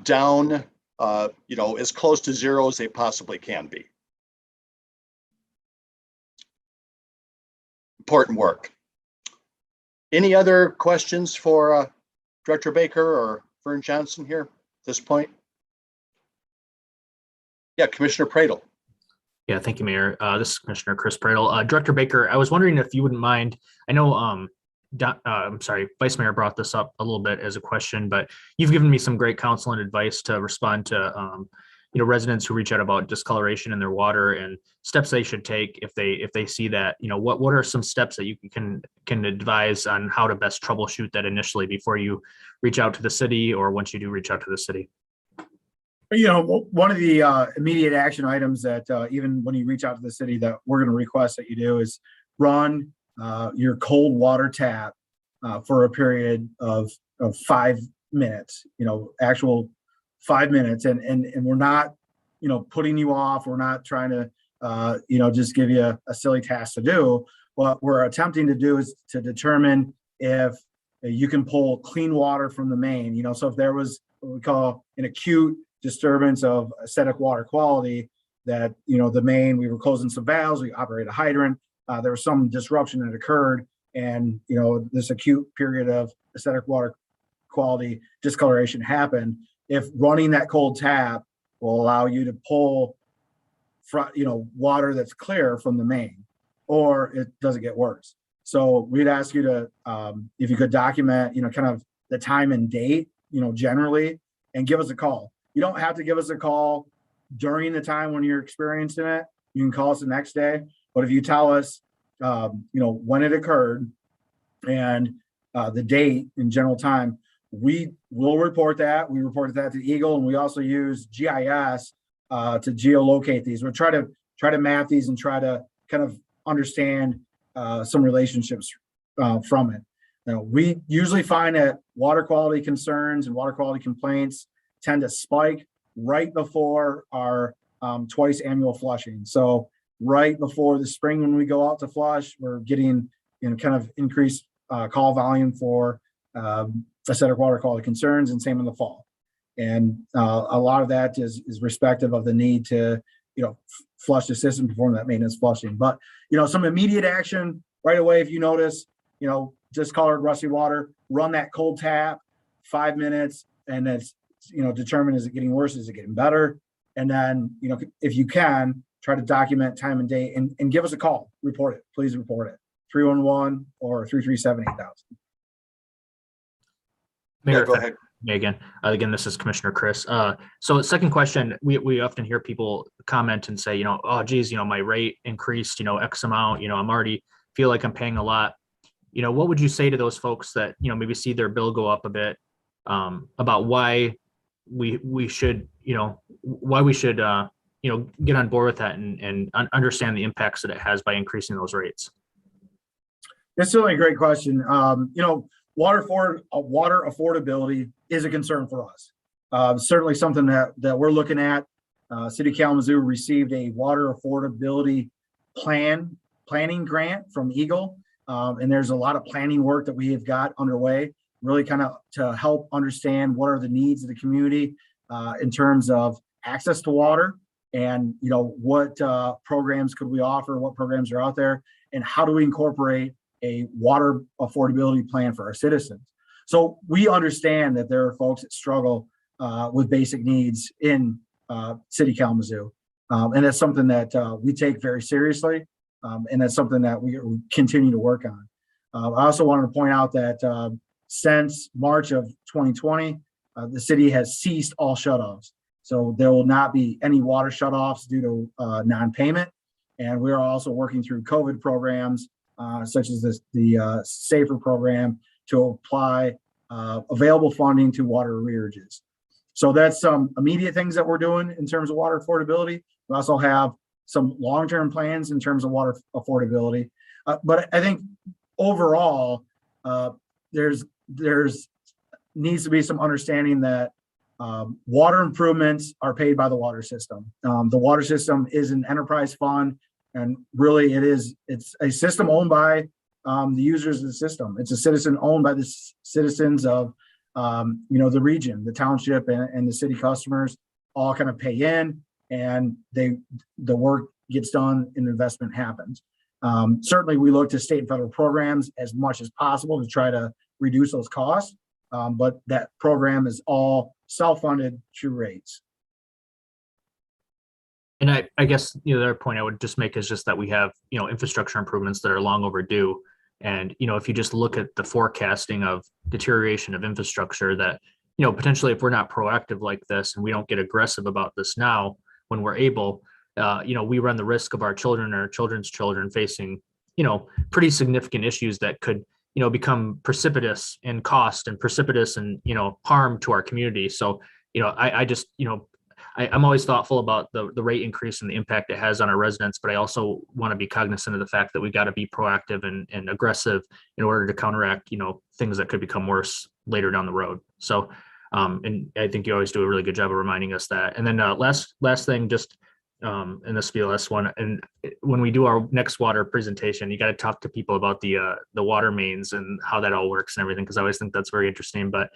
Speaker 2: down, as close to zero as they possibly can be. Important work. Any other questions for Director Baker or Vern Johnson here at this point? Yeah, Commissioner Pradle.
Speaker 7: Yeah, thank you, Mayor. This is Commissioner Chris Pradle. Director Baker, I was wondering if you wouldn't mind, I know, I'm sorry, Vice Mayor brought this up a little bit as a question, but you've given me some great counsel and advice to respond to, residents who reach out about discoloration in their water and steps they should take if they see that. What are some steps that you can advise on how to best troubleshoot that initially before you reach out to the city, or once you do reach out to the city?
Speaker 10: One of the immediate action items that even when you reach out to the city that we're going to request that you do is run your cold water tap for a period of 5 minutes, actual 5 minutes. And we're not, putting you off. We're not trying to, just give you a silly task to do. What we're attempting to do is to determine if you can pull clean water from the main, so if there was what we call an acute disturbance of acidic water quality, that, the main, we were closing some valves, we operate a hydrant, there was some disruption that occurred, and, this acute period of acidic water quality discoloration happened. If running that cold tap will allow you to pull water that's clear from the main, or it doesn't get worse. So we'd ask you to, if you could document, kind of the time and date, generally, and give us a call. You don't have to give us a call during the time when you're experiencing it. You can call us the next day. But if you tell us, when it occurred and the date and general time, we will report that. We reported that to Eagle, and we also use GIS to geolocate these. We'll try to map these and try to kind of understand some relationships from it. Now, we usually find that water quality concerns and water quality complaints tend to spike right before our twice annual flushing. So right before the spring, when we go out to flush, we're getting kind of increased call volume for acidic water quality concerns, and same in the fall. And a lot of that is respective of the need to flush the system, perform that maintenance flushing. But some immediate action right away, if you notice discolored rusty water, run that cold tap 5 minutes, and it's determine, is it getting worse, is it getting better? And then if you can, try to document time and date, and give us a call. Report it. Please report it. 311 or 337-8000.
Speaker 7: Mayor,
Speaker 2: Yeah, go ahead.
Speaker 7: Again, this is Commissioner Chris. So second question, we often hear people comment and say, oh, geez, my rate increased, X amount, I'm already feel like I'm paying a lot. What would you say to those folks that, maybe see their bill go up a bit, about why we should, get on board with that and understand the impacts that it has by increasing those rates?
Speaker 10: That's certainly a great question. Water affordability is a concern for us. Certainly something that we're looking at. City of Kalamazoo received a water affordability planning grant from Eagle. And there's a lot of planning work that we have got underway, really kind of to help understand what are the needs of the community in terms of access to water, and what programs could we offer, what programs are out there, and how do we incorporate a water affordability plan for our citizens. So we understand that there are folks that struggle with basic needs in City Kalamazoo. And that's something that we take very seriously. And that's something that we continue to work on. I also wanted to point out that since March of 2020, the city has ceased all shutoffs. So there will not be any water shutoffs due to non-payment. And we are also working through COVID programs, such as the SAFER program, to apply available funding to water arrearages. So that's some immediate things that we're doing in terms of water affordability. We also have some long-term plans in terms of water affordability. But I think overall, there's needs to be some understanding that Water improvements are paid by the water system. The water system is an enterprise fund, and really it's a system owned by the users of the system. It's a citizen owned by the citizens of the region, the township, and the city customers all kind of pay in, and the work gets done and investment happens. Certainly we look to state and federal programs as much as possible to try to reduce those costs, but that program is all self-funded through rates.
Speaker 7: And I guess the other point I would just make is just that we have, infrastructure improvements that are long overdue. And, if you just look at the forecasting of deterioration of infrastructure that, potentially if we're not proactive like this and we don't get aggressive about this now when we're able, we run the risk of our children or children's children facing, pretty significant issues that could, become precipitous in cost and precipitous and, harm to our community. So, I'm always thoughtful about the rate increase and the impact it has on our residents, but I also want to be cognizant of the fact that we got to be proactive and aggressive in order to counteract, things that could become worse later down the road. So, and I think you always do a really good job of reminding us that. And then last thing, just, and this will be the last one. And when we do our next water presentation, you got to talk to people about the water mains and how that all works and everything, because I always think that's very interesting. But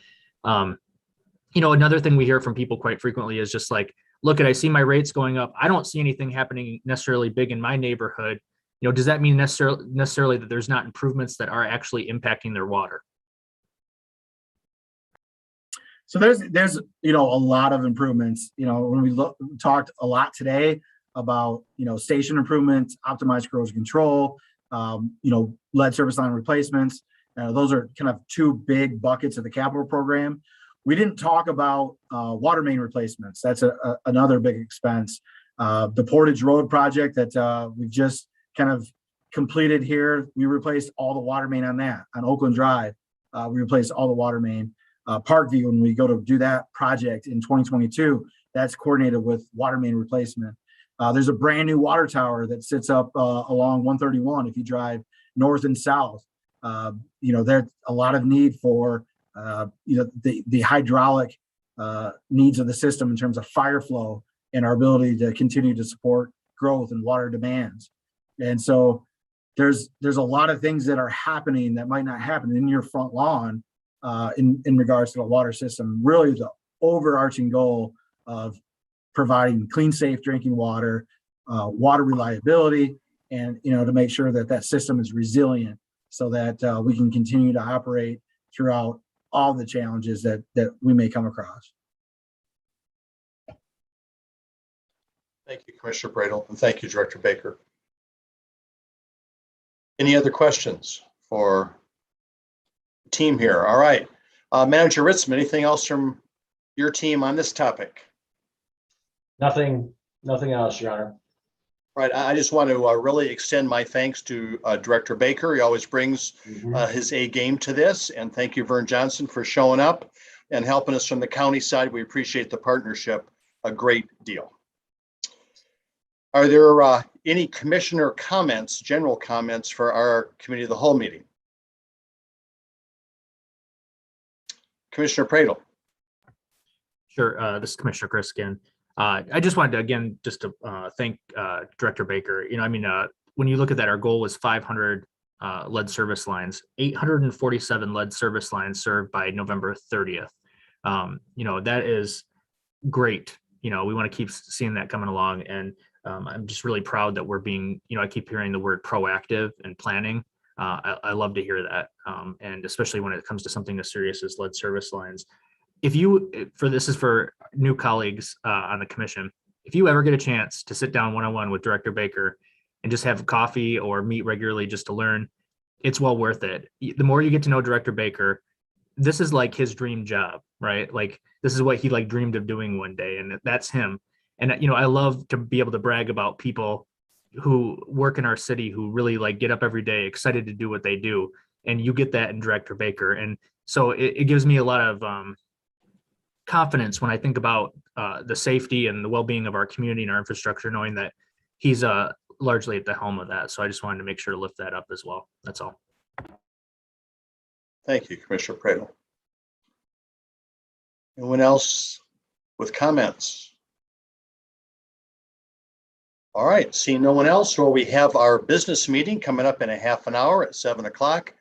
Speaker 7: another thing we hear from people quite frequently is just like, look, I see my rates going up. I don't see anything happening necessarily big in my neighborhood. Does that mean necessarily that there's not improvements that are actually impacting their water?
Speaker 10: So there's a lot of improvements. When we talked a lot today about station improvements, optimized corrosion control, lead service line replacements. Those are kind of two big buckets of the capital program. We didn't talk about water main replacements. That's another big expense. The Portage Road project that we've just kind of completed here, we replaced all the water main on that. On Oakland Drive, we replaced all the water main. Parkview, when we go to do that project in 2022, that's coordinated with water main replacement. There's a brand new water tower that sits up along 131 if you drive north and south. There's a lot of need for the hydraulic needs of the system in terms of fire flow and our ability to continue to support growth and water demands. And so there's a lot of things that are happening that might not happen in your front lawn in regards to the water system. Really the overarching goal of providing clean, safe drinking water, water reliability, and to make sure that system is resilient so that we can continue to operate throughout all the challenges that we may come across.
Speaker 2: Thank you, Commissioner Bradel, and thank you, Director Baker. Any other questions for the team here? All right. Manager Ritzman, anything else from your team on this topic?
Speaker 9: Nothing else, Your Honor.
Speaker 2: Right. I just want to really extend my thanks to Director Baker. He always brings his A game to this. And thank you, Vern Johnson, for showing up and helping us from the county side. We appreciate the partnership a great deal. Are there any commissioner comments, general comments for our committee of the whole meeting? Commissioner Pradel.
Speaker 7: Sure. This is Commissioner Chris again. I just wanted to, again, just to thank Director Baker. When you look at that, our goal was 500 lead service lines, 847 lead service lines served by November 30th. That is great. We want to keep seeing that coming along. And I'm just really proud that we're being, I keep hearing the word proactive and planning. I love to hear that. And especially when it comes to something as serious as lead service lines. This is for new colleagues on the commission, if you ever get a chance to sit down one-on-one with Director Baker and just have coffee or meet regularly just to learn, it's well worth it. The more you get to know Director Baker, this is like his dream job, right? Like this is what he dreamed of doing one day, and that's him. And I love to be able to brag about people who work in our city who really get up every day excited to do what they do, and you get that in Director Baker. And so it gives me a lot of confidence when I think about the safety and the well-being of our community and our infrastructure, knowing that he's largely at the helm of that. So I just wanted to make sure to lift that up as well. That's all.
Speaker 2: Thank you, Commissioner Pradel. Anyone else with comments? All right, seeing no one else, well, we have our business meeting coming up in a half an hour at 7 o'clock,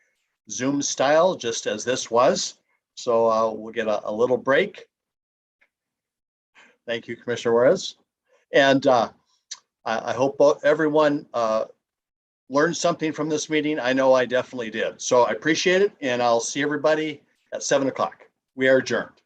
Speaker 2: Zoom style, just as this was. So we'll get a little break. Thank you, Commissioner Juarez. And I hope everyone learned something from this meeting. I know I definitely did. So I appreciate it, and I'll see everybody at 7 o'clock. We are adjourned.